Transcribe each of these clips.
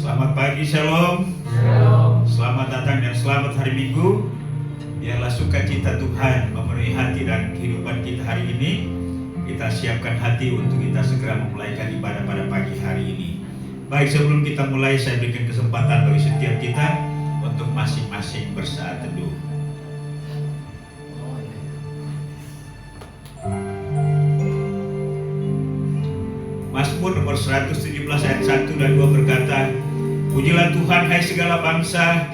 Selamat pagi, shalom. Selamat datang dan selamat hari Minggu. Biarlah sukacita Tuhan memenuhi hati dan kehidupan kita hari ini. Kita siapkan hati untuk kita segera memulaikan ibadah pada pagi hari ini. Baik, sebelum kita mulai, saya berikan kesempatan bagi setiap kita untuk masing-masing bersaat teduh. Mazmur nomor 117 ayat 1 dan 2 berkata, pujilah Tuhan hai segala bangsa,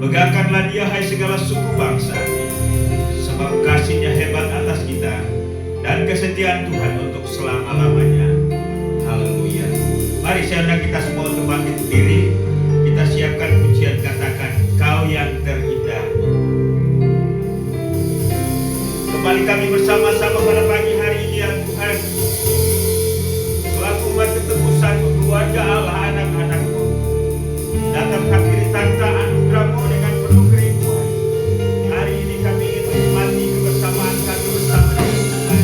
begangkanlah Dia hai segala suku bangsa, sebab kasih-Nya hebat atas kita dan kesetiaan Tuhan untuk selama-lamanya. Haleluya. Mari saya undang kita semua untuk bangkit berdiri. Kita siapkan pujian, katakan Kau yang terindah. Kembali kami bersama-sama pada pagi hari ini ya Tuhan, selaku umat ketebus satu keluarga Allah, anak-anak-Mu datang hadiri tata anugerah-Mu dengan penuh kerinduan. Hari ini kami ingin menikmati kebersamaan kami bersama dengan Tuhan,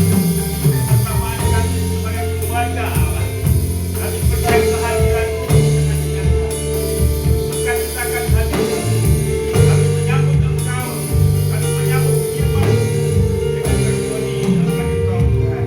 kebersamaan kami sebagai keluarga Allah. Kami percaya kehadiran-Mu dengan nyata. Sukacitakan hati-Mu. Kami menyambut Engkau, kami menyambut firman-Mu dengan berkoni akan Engkau Tuhan.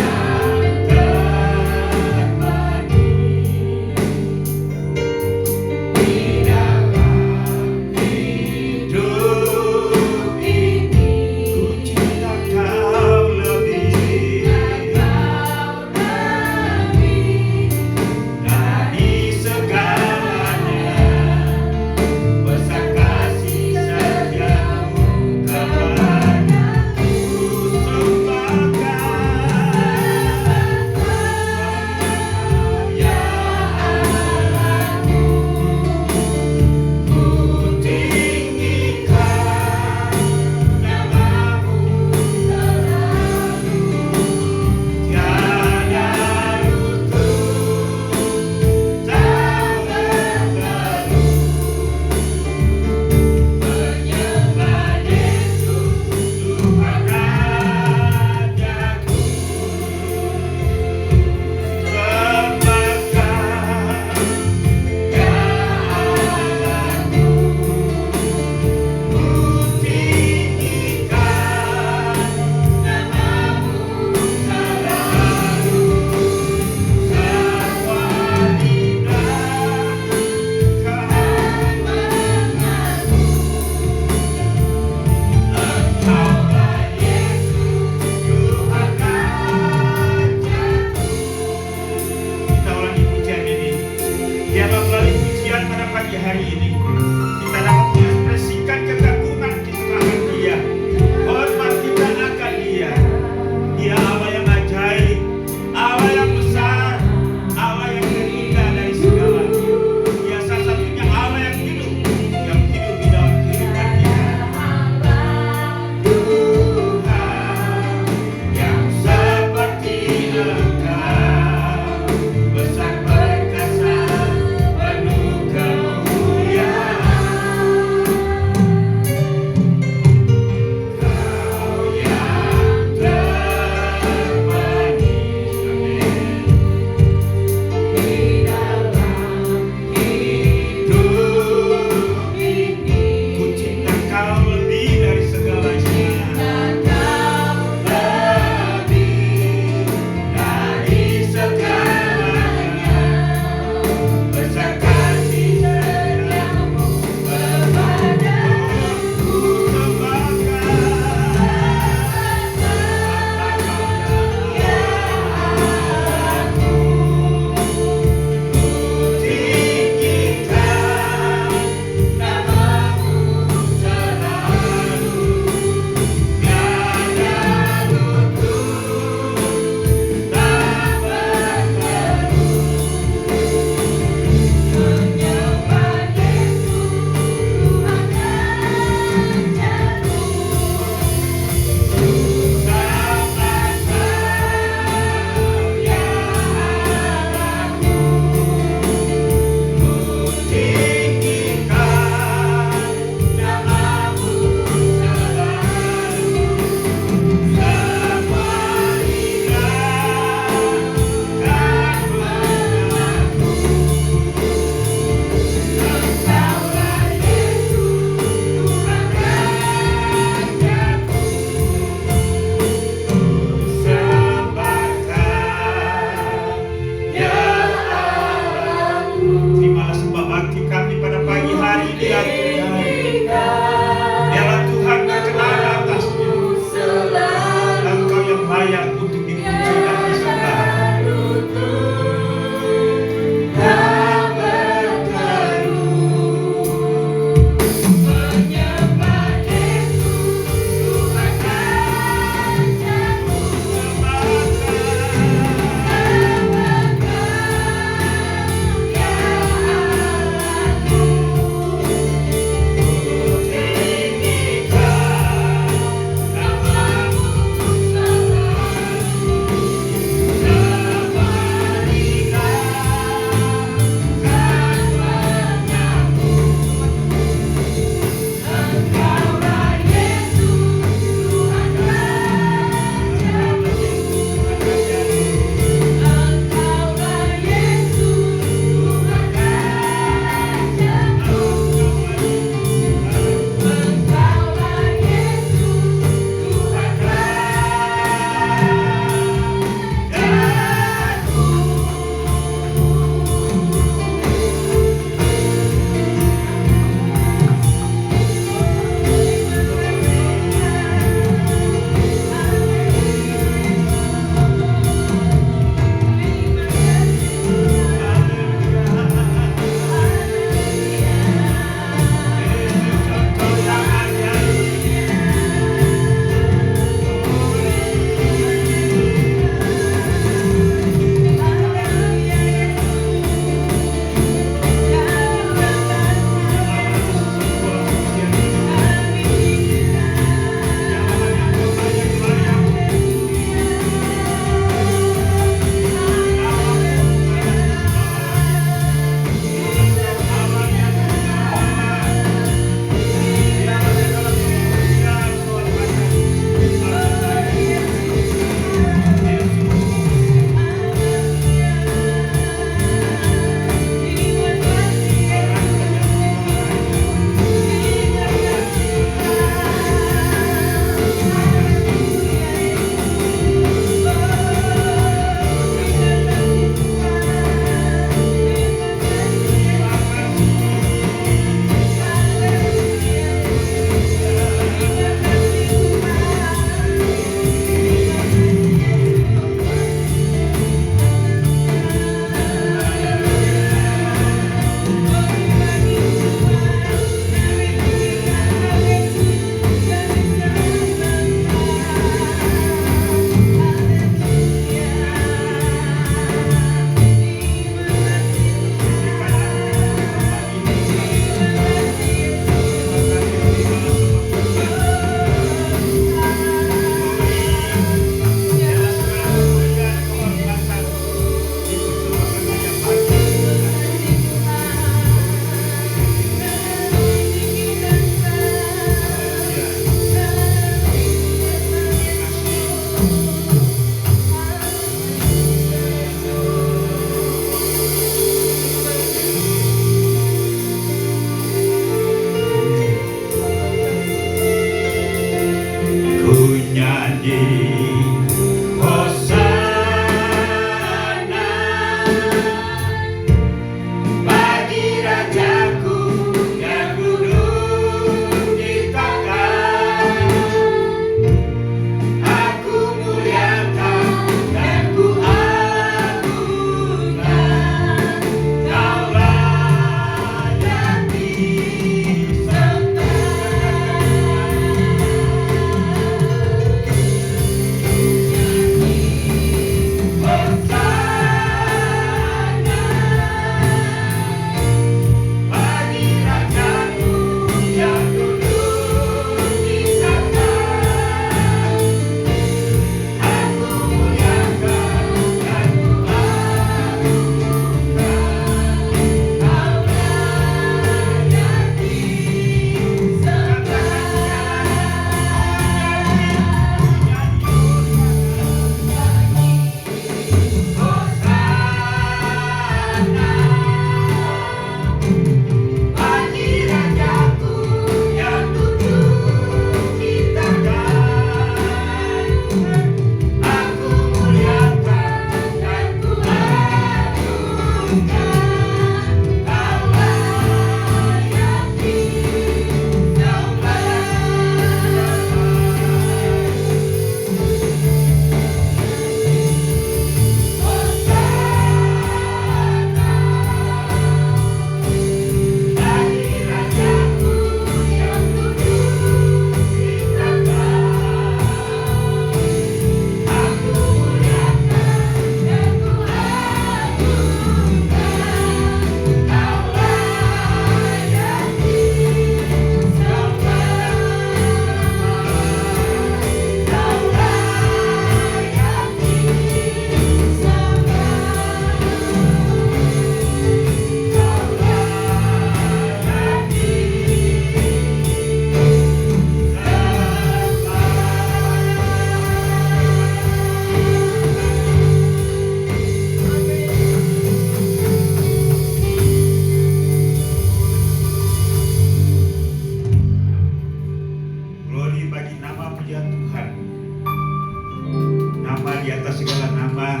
atas segala nama.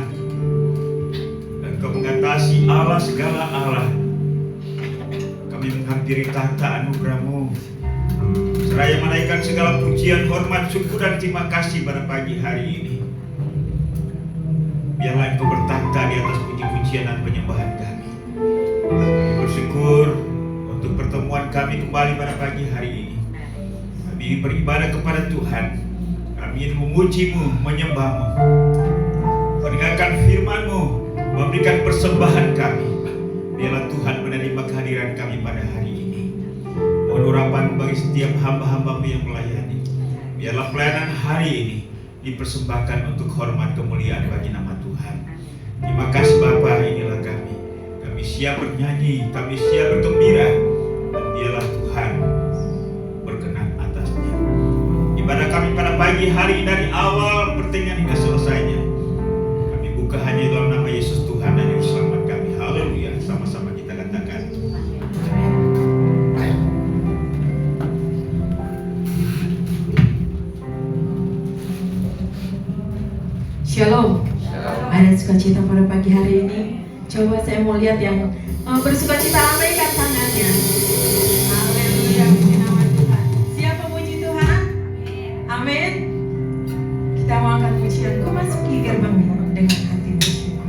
Engkau mengatasi Allah segala Allah. Kami menghampiri tahta anugerah-Mu. Seraya menaikkan segala pujian, hormat, syukur dan terima kasih pada pagi hari ini. Biarlah Engkau bertahta di atas puji-pujian dan penyembahan kami. Kami bersyukur untuk pertemuan kami kembali pada pagi hari ini. Kami beribadah kepada Tuhan. Kami ingin memuji-Mu, menyembah-Mu, mendengarkan firman-Mu, memberikan persembahan kami. Biarlah Tuhan menerima kehadiran kami pada hari ini. Mohon urapan bagi setiap hamba-hamba-Mu yang melayani. Biarlah pelayanan hari ini dipersembahkan untuk hormat kemuliaan bagi nama Tuhan. Terima kasih Bapa, inilah kami. Kami siap bernyanyi, kami siap bergembira, dan biarlah Tuhan berkenan atasnya. Ibadah kami pada pagi hari dari awal pertengahan hingga selesainya, kami buka hanya dalam nama Yesus Tuhan dan Juru Selamat kami. Haleluya. Sama-sama kita katakan. Shalom. Ada sukacita pada pagi hari ini. Coba saya mau lihat yang bersukacita, angkat tangannya. Haleluya, puji nama Tuhan. Siapa puji Tuhan? Amin. Kita mau angkat pujian. Kau masuki gerbangnya dengan hati bersyukur.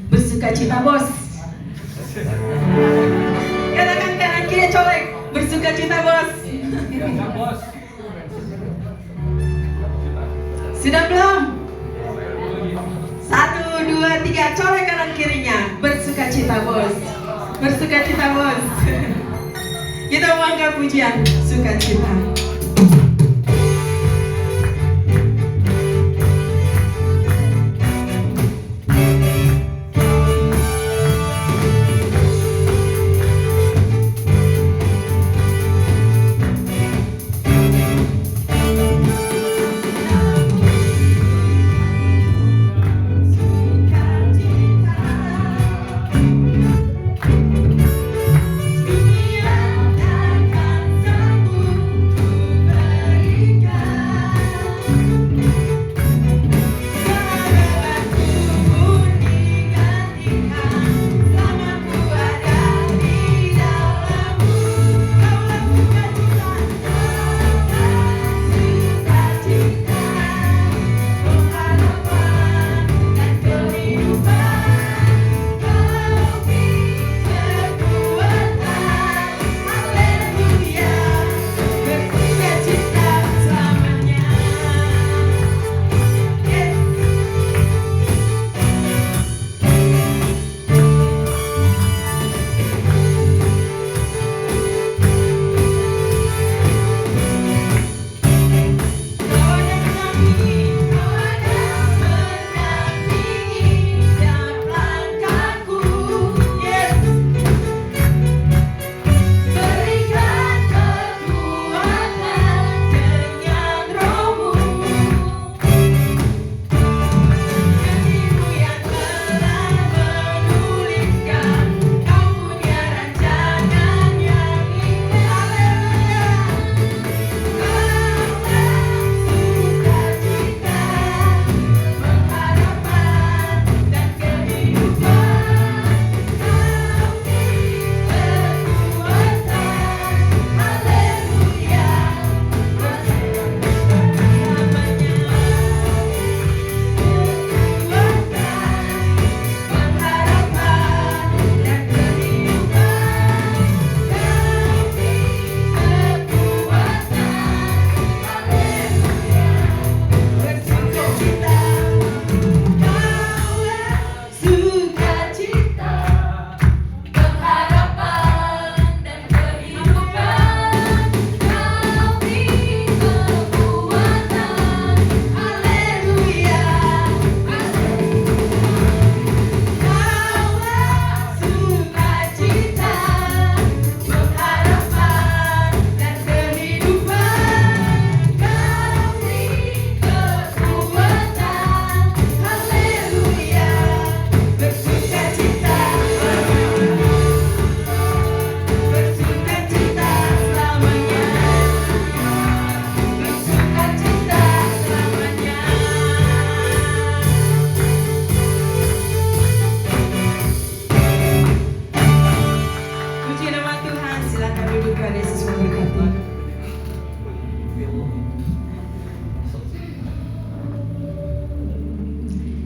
Bersukacita bos. Katakan kanan kiri colek. Bersukacita bos. Sudah belum? Bersukacita bos. Kita mau angkat pujian sukacita.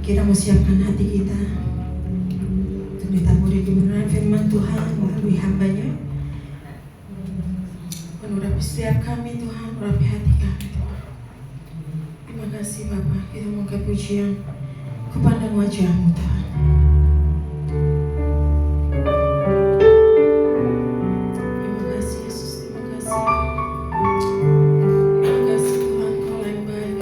Kita mau siapkan hati kita untuk ditaburi kebenaran firman Tuhan melalui hamba-Nya. Urapi setiap kami Tuhan, urapi hati kami Tuhan. Terima kasih Bapa, kita mau ke pujian kepandang wajah-Mu Tuhan. Terima kasih Yesus, terima kasih. Terima kasih Tuhan, Kau yang baik.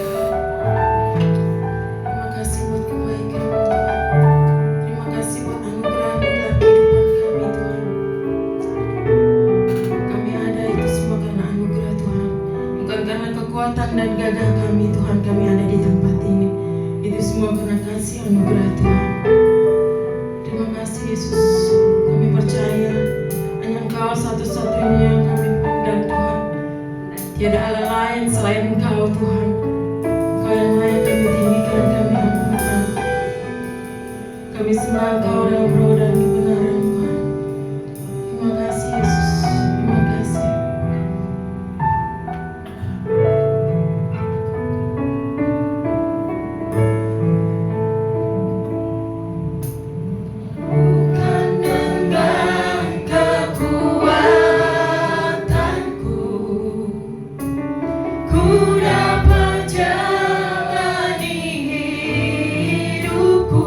Terima kasih buat kebaikan-Mu Tuhan. Terima kasih buat anugerah-Mu dalam kehidupan kami Tuhan. Kami ada itu semua karena anugerah Tuhan. Bukan karena kekuatan dan gagah kami Tuhan, kami ada di tempat ini. Itu semua karena kasih anugerah Tuhan. Terima kasih Yesus. Kami percaya hanya Engkau satu-satunya yang kami pandang Tuhan. Tiada Allah lain selain Engkau Tuhan. Engkau yang layak kami tinggikan, kami agunkan. Kami sembah Engkau dalam roh dan kebenaran Tuhan. Terima kasih Yesus. Terima kasih. Bukan dengan kekuatanku ku dapat jalani hidupku.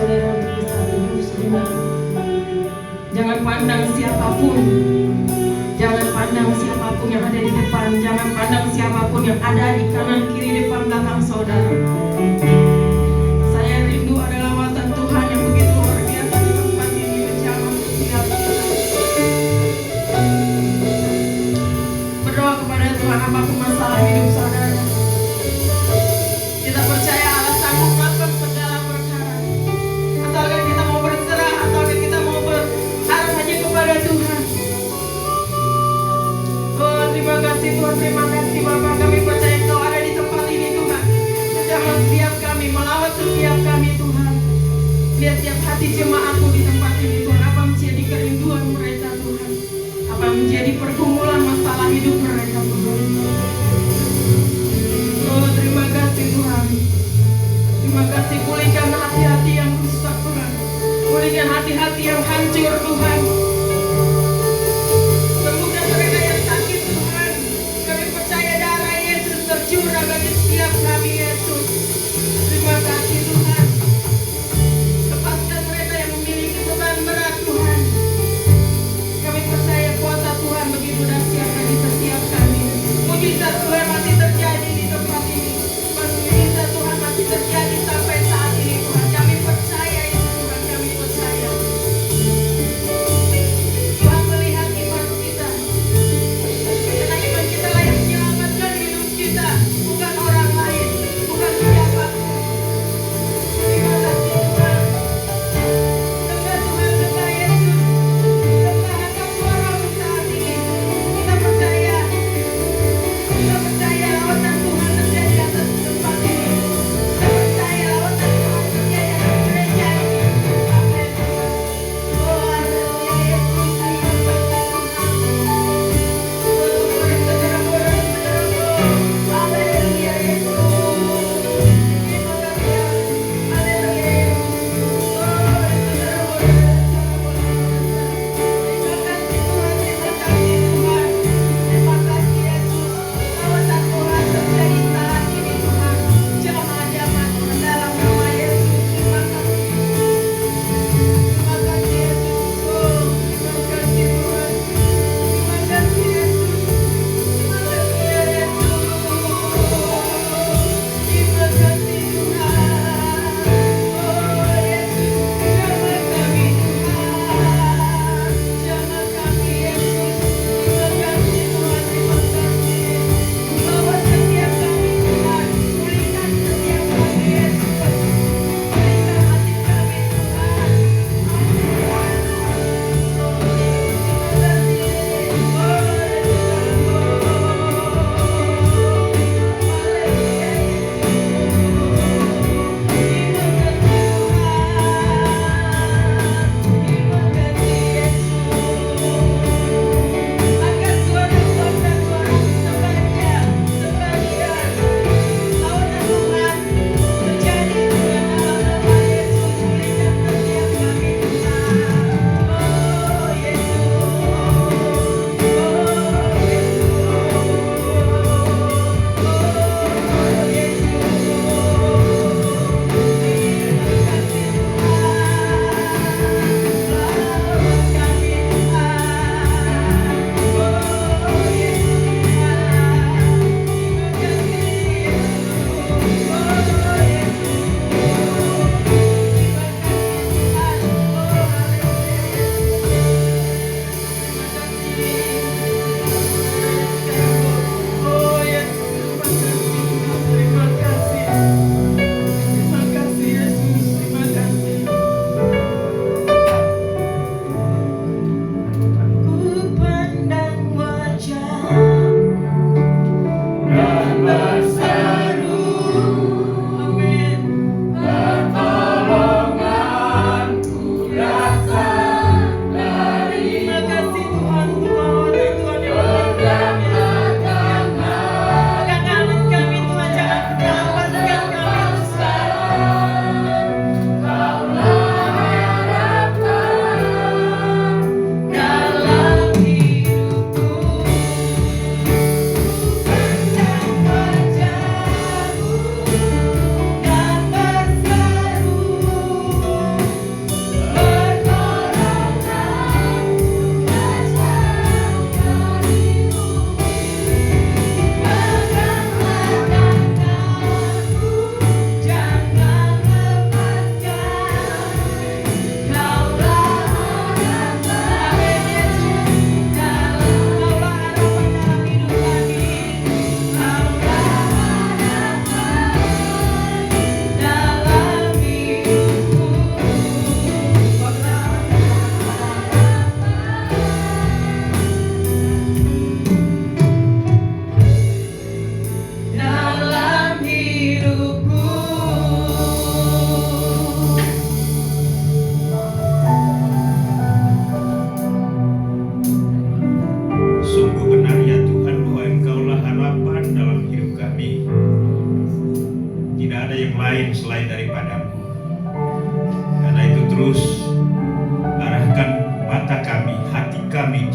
saudara untuk bisa terus dengan. Jangan pandang siapapun. Jangan pandang siapapun yang ada di depan. Jangan pandang siapapun yang ada di kanan, kiri, depan, belakang saudara. Saya rindu ada lawatan Tuhan yang begitu luar biasa di tempat ini menjamah setiap kita. Berdoa kepada Tuhan apapun masalah hidup saudara. Kita percaya Allah sanggup melakukan segala perkara. Asalkan kita mau berserah, asalkan kita mau berharap hanya kepada Tuhan. Oh, terima kasih Tuhan, terima kasih Bapa. Kami percaya Engkau ada di tempat ini Tuhan. Menjamah setiap kami, melawat setiap kami Tuhan. Lihat tiap hati jemaatmu di tempat ini Tuhan. Apa menjadi kerinduan mereka Tuhan. Apa menjadi pergumulan masalah hidup mereka Tuhan. Oh, terima kasih Tuhan. Terima kasih, pulihkan hati-hati yang rusak Tuhan. Pulihkan hati-hati yang hancur Tuhan. Sembuhkan mereka yang sakit Tuhan. Kami percaya darah Yesus tercurah bagi setiap kami Yesus. Terima kasih Tuhan. Lepaskan mereka yang memiliki beban berat Tuhan. Kami percaya kuasa Tuhan begitu dahsyat bagi setiap kami. Mujizat Tuhan masih terjadi di tempat ini. Mujizat Tuhan masih terjadi sampai saat ini Tuhan. Kami percaya itu Tuhan, kami percaya.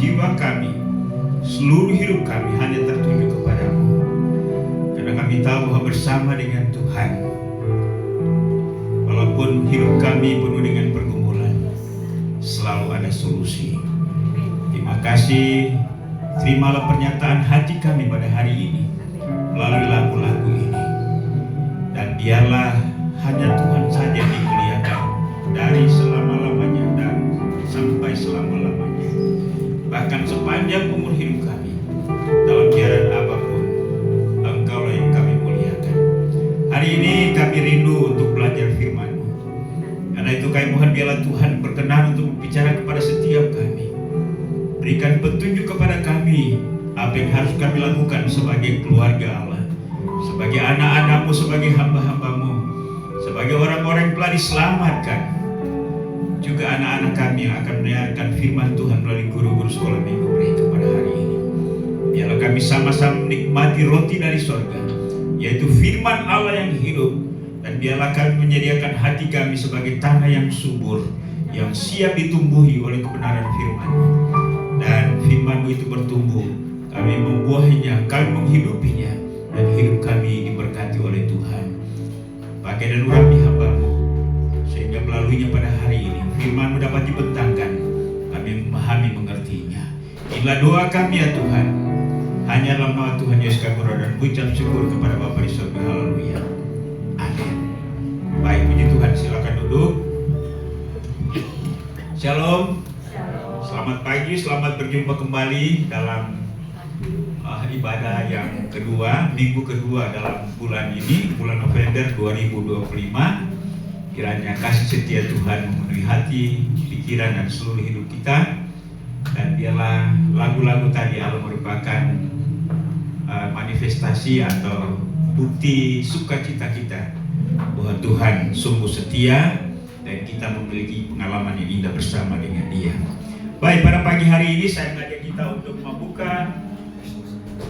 jiwa kami, seluruh hidup kami hanya tertuju kepadamu. Karena kami tahu bahwa bersama dengan Tuhan, walaupun hidup kami penuh dengan pergumulan, selalu ada solusi. Terima kasih. Terimalah pernyataan hati kami pada hari ini melalui lagu-lagu ini. Dan biarlah hanya Tuhan saja yang dimuliakan dari selama-lamanya dan sampai selama-lamanya. Bahkan sepanjang umur hidup kami, dalam keadaan apapun, Engkau yang kami muliakan. Hari ini kami rindu untuk belajar firman-Mu. Karena itu kami mohon biarlah Tuhan berkenan untuk berbicara kepada setiap kami. Berikan petunjuk kepada kami apa yang harus kami lakukan sebagai keluarga Allah, sebagai anak-anak-Mu, sebagai hamba-hamba-Mu, sebagai orang-orang yang telah diselamatkan. Juga anak-anak kami yang akan mendengarkan firman Tuhan melalui guru-guru sekolah minggu mereka pada hari ini. Biarlah kami sama-sama menikmati roti dari surga, yaitu firman Allah yang hidup. Dan biarlah kami menyediakan hati kami sebagai tanah yang subur, yang siap ditumbuhi oleh kebenaran firman-Mu. Dan firman-Mu itu bertumbuh, kami membuahinya, kami menghidupinya, dan hidup kami diberkati oleh Tuhan. Pakai dan urapi hamba-Mu, sehingga melaluinya pada hari ini firman-Mu dapat dibentangkan, kami memahami mengertinya. Inilah doa kami ya Tuhan. Hanya dalam nama Tuhan Yesus kami berdoa dan ucap syukur kepada Bapa di surga. Haleluya. Amin. Baik, puji Tuhan, silakan duduk. Shalom. Selamat pagi, selamat berjumpa kembali dalam ibadah yang kedua, minggu kedua dalam bulan ini, bulan November 2025. Kiranya kasih setia Tuhan memenuhi hati, pikiran dan seluruh hidup kita. Dan biarlah lagu-lagu tadi Allah merupakan manifestasi atau bukti sukacita kita bahwa Tuhan sungguh setia dan kita memiliki pengalaman yang indah bersama dengan Dia. Baik, pada pagi hari ini saya mengajak kita untuk membuka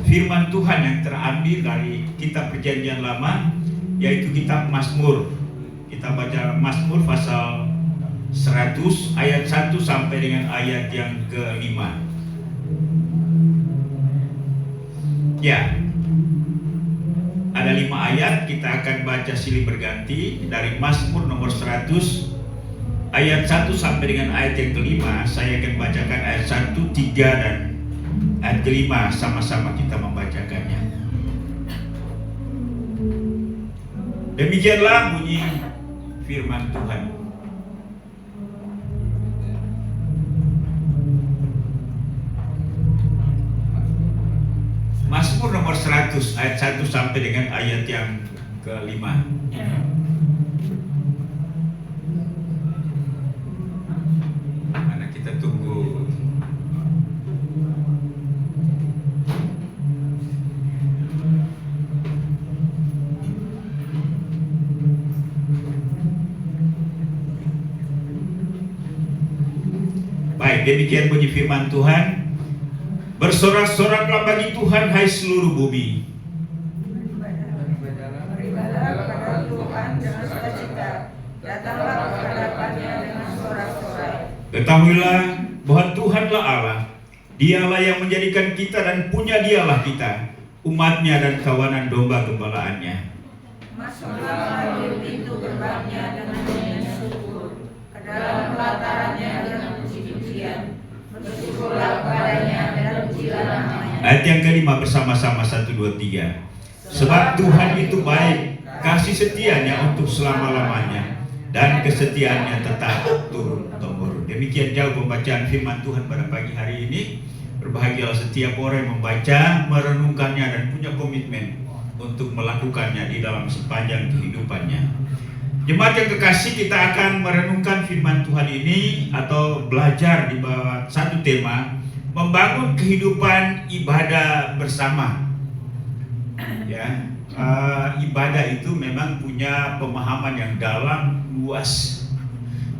firman Tuhan yang terambil dari kitab Perjanjian Lama, yaitu kitab Mazmur. Kita baca Mazmur pasal 100 ayat 1 sampai dengan ayat yang ke-5. Ya, ada 5 ayat, kita akan baca silih berganti dari Mazmur nomor 100 ayat 1 sampai dengan ayat yang ke-5. Saya akan bacakan ayat 1, 3 dan ayat ke-5, sama-sama kita membacakannya. Demikianlah bunyi firman Tuhan. Mazmur nomor 100 ayat 1 sampai dengan ayat yang ke-5. Karena kita tunggu. Baik, demikian bunyi firman Tuhan. Bersorak-soraklah bagi Tuhan, hai seluruh bumi. Beribadah kepada Tuhan dengan sukacita, datanglah kehadapannya dengan sorak-sorai. Ketahuilah bahwa Tuhanlah Allah, Dialah yang menjadikan kita dan punya Dialah kita, umatnya dan kawanan domba gembalaannya. Masuklah di pintu gerbangnya dengan nyanyian syukur, ke dalam pelatarannya dengan puji-pujian. Bersyukurlah kepadanya dan pujilah namanya. Ayat yang ke-5 bersama-sama 1, 2, 3. Sebab Tuhan itu baik, kasih setianya untuk selama-lamanya, dan kesetiaannya tetap turun-temurun. Demikian jauh pembacaan firman Tuhan pada pagi hari ini. Berbahagialah setiap orang yang membaca, merenungkannya dan punya komitmen untuk melakukannya di dalam sepanjang kehidupannya. Jemaat yang kekasih, kita akan merenungkan firman Tuhan ini atau belajar di bawah satu tema, membangun kehidupan ibadah bersama. Ya, ibadah itu memang punya pemahaman yang dalam, luas.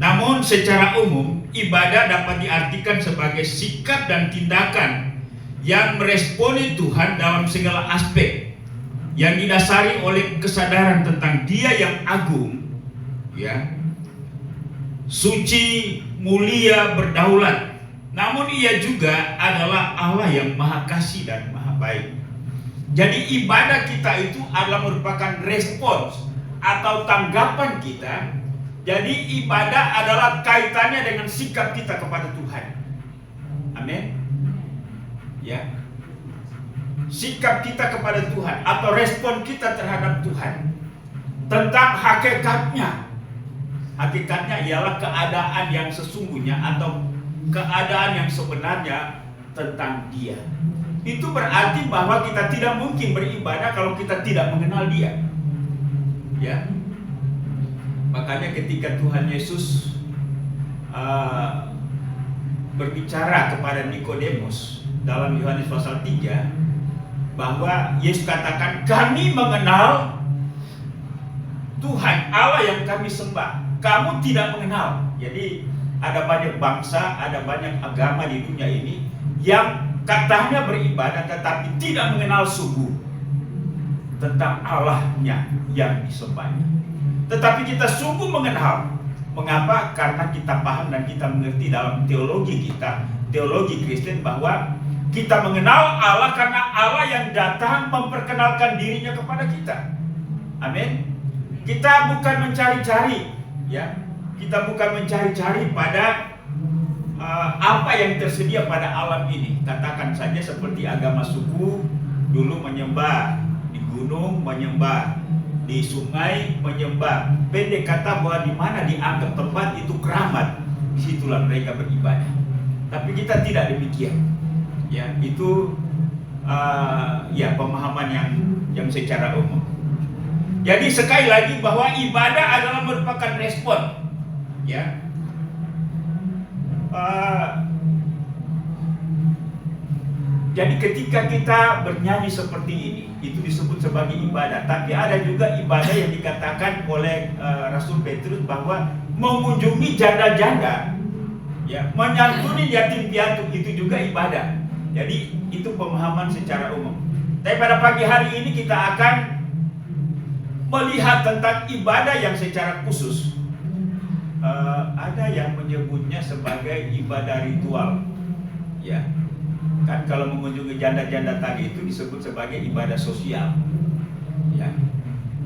Namun secara umum, ibadah dapat diartikan sebagai sikap dan tindakan yang meresponi Tuhan dalam segala aspek, yang didasari oleh kesadaran tentang Dia yang agung, ya, suci, mulia, berdaulat, namun Ia juga adalah Allah yang Maha Kasih dan Maha Baik. Jadi ibadah kita itu adalah merupakan respons atau tanggapan kita. Jadi ibadah adalah kaitannya dengan sikap kita kepada Tuhan. Amin. Ya. Sikap kita kepada Tuhan atau respon kita terhadap Tuhan. Tentang hakikatnya. Hakikatnya ialah keadaan yang sesungguhnya atau keadaan yang sebenarnya tentang Dia. Itu berarti bahwa kita tidak mungkin beribadah kalau kita tidak mengenal Dia. Ya. Makanya ketika Tuhan Yesus berbicara kepada Nikodemus dalam Yohanes pasal 3, bahwa Yesus katakan, kami mengenal Tuhan Allah yang kami sembah, kamu tidak mengenal. Jadi ada banyak bangsa, ada banyak agama di dunia ini yang katanya beribadah tetapi tidak mengenal sungguh tentang Allahnya yang disembahnya. Tetapi kita sungguh mengenal. Mengapa? Karena kita paham dan kita mengerti dalam teologi kita, teologi Kristen, bahwa kita mengenal Allah karena Allah yang datang memperkenalkan dirinya kepada kita. Amin. Kita bukan mencari-cari, ya. Kita bukan mencari-cari pada apa yang tersedia pada alam ini. Katakan saja seperti agama suku dulu menyembah di gunung, menyembah di sungai, menyembah. Pendek kata bahwa di mana dianggap tempat itu keramat, disitulah mereka beribadah. Tapi kita tidak demikian. Ya, itu ya pemahaman yang secara umum. Jadi sekali lagi bahwa ibadah adalah merupakan respon. Ya. Jadi ketika kita bernyanyi seperti ini, itu disebut sebagai ibadah. Tapi ada juga ibadah yang dikatakan oleh Rasul Petrus bahwa mengunjungi janda-janda, ya, menyantuni yatim piatu, itu juga ibadah. Jadi itu pemahaman secara umum. Tapi pada pagi hari ini kita akan melihat tentang ibadah yang secara khusus. Ada yang menyebutnya sebagai ibadah ritual, ya. Kan kalau mengunjungi janda-janda tadi itu disebut sebagai ibadah sosial, ya.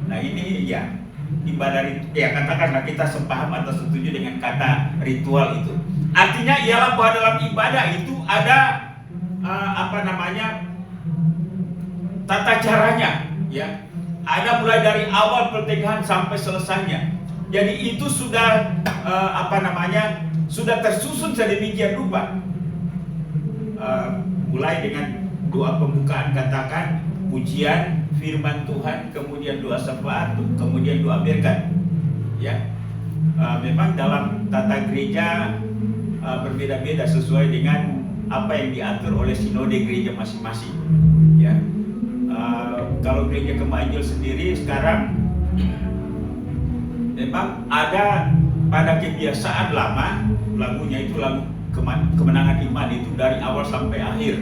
Nah ini ya ibadah ritual, ya katakanlah kita sepaham atau setuju dengan kata ritual itu. Artinya ialah bahwa dalam ibadah itu ada tata caranya, ya. Ada mulai dari awal pertengahan sampai selesainya. Jadi itu sudah sudah tersusun sedemikian rupa. Mulai dengan doa pembukaan, katakan pujian, firman Tuhan, kemudian doa syafaat, kemudian doa berkat. Ya, memang dalam tata gereja berbeda-beda sesuai dengan apa yang diatur oleh sinode gereja masing-masing. Ya, kalau gereja Gema Injil sendiri sekarang memang ada pada kebiasaan lama, lagunya itu lagu kemenangan iman itu dari awal sampai akhir.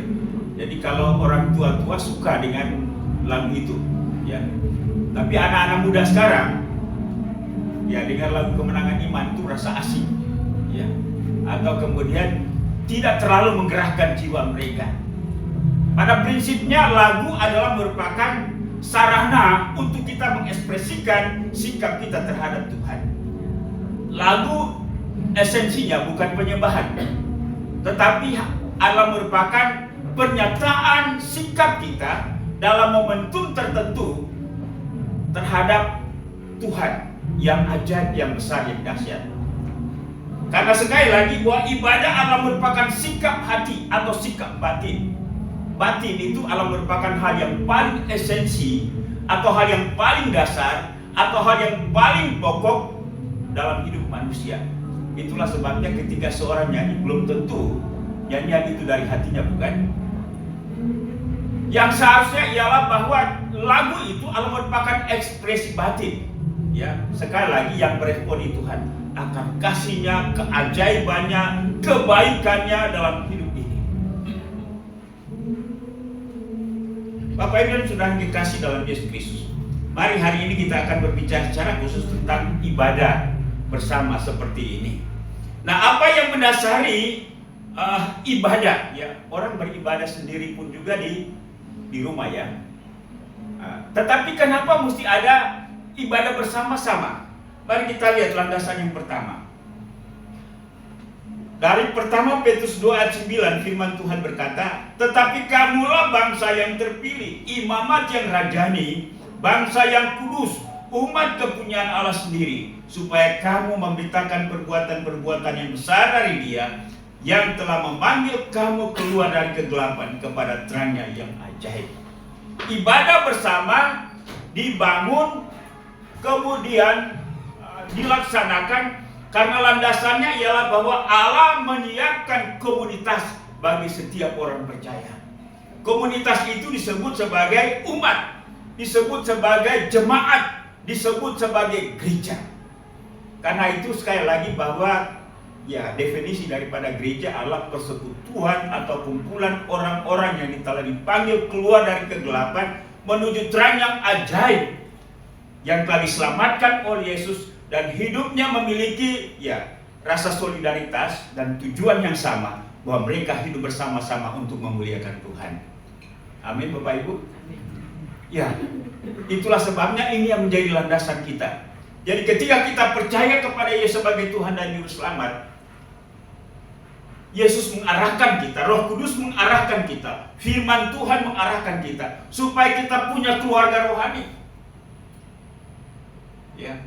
Jadi kalau orang tua-tua suka dengan lagu itu, ya. Tapi anak-anak muda sekarang, ya, dengar lagu kemenangan iman itu rasa asing, ya. Atau kemudian tidak terlalu menggerakkan jiwa mereka. Pada prinsipnya lagu adalah merupakan sarana untuk kita mengekspresikan sikap kita terhadap Tuhan. Lagu esensinya bukan penyembahan, tetapi adalah merupakan pernyataan sikap kita dalam momentum tertentu terhadap Tuhan yang ajaib, yang besar, yang dahsyat. Karena sekali lagi bahwa ibadah adalah merupakan sikap hati atau sikap batin. Batin itu adalah merupakan hal yang paling esensi atau hal yang paling dasar atau hal yang paling pokok dalam hidup manusia. Itulah sebabnya ketika seorang nyanyi, belum tentu nyanyian itu dari hatinya, bukan? Yang seharusnya ialah bahwa lagu itu adalah merupakan ekspresi batin. Ya, sekali lagi yang berespon di Tuhan akan kasihnya, keajaibannya, kebaikannya dalam hidup ini. Bapak Ibu sudah dikasih dalam Yesus Kristus. Mari hari ini kita akan berbicara secara khusus tentang ibadah bersama seperti ini. Nah, apa yang mendasari ibadah, ya, orang beribadah sendiri pun juga di rumah, ya. Tetapi kenapa mesti ada ibadah bersama-sama? Mari kita lihat landasan yang pertama. Dari pertama Petrus 2 ayat 9, firman Tuhan berkata, "Tetapi kamulah bangsa yang terpilih, imamat yang rajani, bangsa yang kudus, umat kepunyaan Allah sendiri, supaya kamu memberitakan perbuatan-perbuatan yang besar dari Dia, yang telah memanggil kamu keluar dari kegelapan kepada terangnya yang ajaib." Ibadah bersama dibangun, kemudian dilaksanakan karena landasannya ialah bahwa Allah menyiapkan komunitas bagi setiap orang percaya. Komunitas itu disebut sebagai umat, disebut sebagai jemaat, disebut sebagai gereja. Karena itu sekali lagi bahwa ya definisi daripada gereja adalah persekutuan atau kumpulan orang-orang yang telah dipanggil keluar dari kegelapan menuju terang yang ajaib, yang telah diselamatkan oleh Yesus dan hidupnya memiliki ya rasa solidaritas dan tujuan yang sama, bahwa mereka hidup bersama-sama untuk memuliakan Tuhan. Amin, Bapak Ibu. Ya, itulah sebabnya ini yang menjadi landasan kita. Jadi ketika kita percaya kepada Yesus sebagai Tuhan dan Juru Selamat, Yesus mengarahkan kita, Roh Kudus mengarahkan kita, firman Tuhan mengarahkan kita, supaya kita punya keluarga rohani. Ya,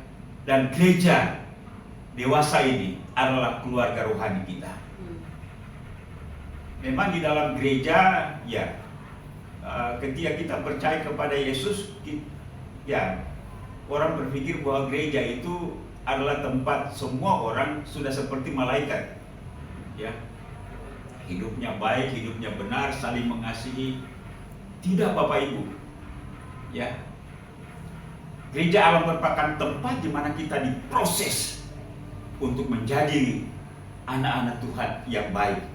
dan gereja dewasa ini adalah keluarga rohani kita. Memang di dalam gereja, ya, ketika kita percaya kepada Yesus, ya, orang berpikir bahwa gereja itu adalah tempat semua orang sudah seperti malaikat, ya, hidupnya baik, hidupnya benar, saling mengasihi. Tidak, Bapak Ibu, ya. Gereja Allah merupakan tempat di mana kita diproses untuk menjadi anak-anak Tuhan yang baik,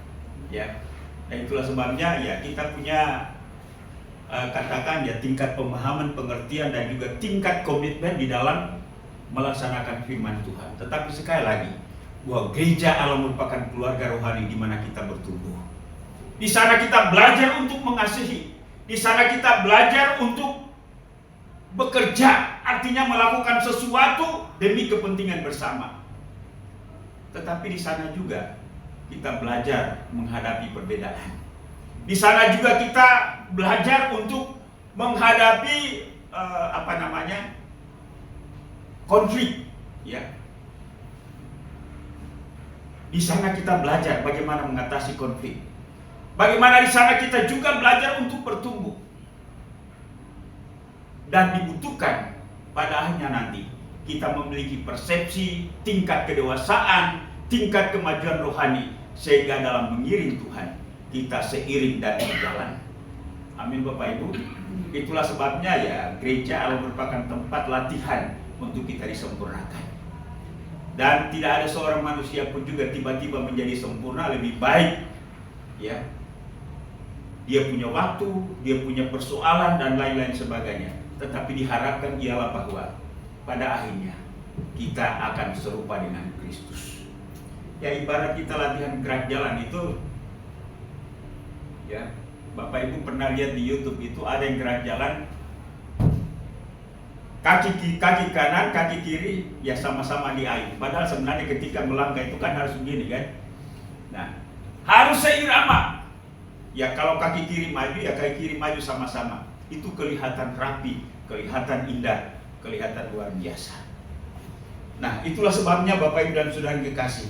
ya. Dan itulah sebabnya ya kita punya katakan ya tingkat pemahaman, pengertian dan juga tingkat komitmen di dalam melaksanakan firman Tuhan. Tetapi sekali lagi, bahwa gereja Allah merupakan keluarga rohani di mana kita bertumbuh. Di sana kita belajar untuk mengasihi, di sana kita belajar untuk bekerja, artinya melakukan sesuatu demi kepentingan bersama. Tetapi di sana juga kita belajar menghadapi perbedaan. Di sana juga kita belajar untuk menghadapi konflik, ya. Di sana kita belajar bagaimana mengatasi konflik. Bagaimana di sana kita juga belajar untuk bertumbuh. Dan dibutuhkan pada akhirnya nanti kita memiliki persepsi, tingkat kedewasaan, tingkat kemajuan rohani, sehingga dalam mengiring Tuhan kita seiring dan berjalan. Amin, Bapak Ibu. Itulah sebabnya ya gereja Allah merupakan tempat latihan untuk kita disempurnakan. Dan tidak ada seorang manusia pun juga tiba-tiba menjadi sempurna lebih baik, ya. Dia punya waktu, dia punya persoalan dan lain-lain sebagainya. Tetapi diharapkan ialah bahwa pada akhirnya kita akan serupa dengan Kristus. Ya, ibarat kita latihan gerak jalan itu, ya, Bapak Ibu pernah lihat di YouTube itu ada yang gerak jalan kaki kanan, kaki kiri, ya sama-sama di air. Padahal sebenarnya ketika melangkah itu kan harus begini kan. Nah, harus seirama. Ya kalau kaki kiri maju, ya kaki kiri maju sama-sama. Itu kelihatan rapi, kelihatan indah, kelihatan luar biasa. Nah, itulah sebabnya Bapak Ibu dan Saudara yang kekasih,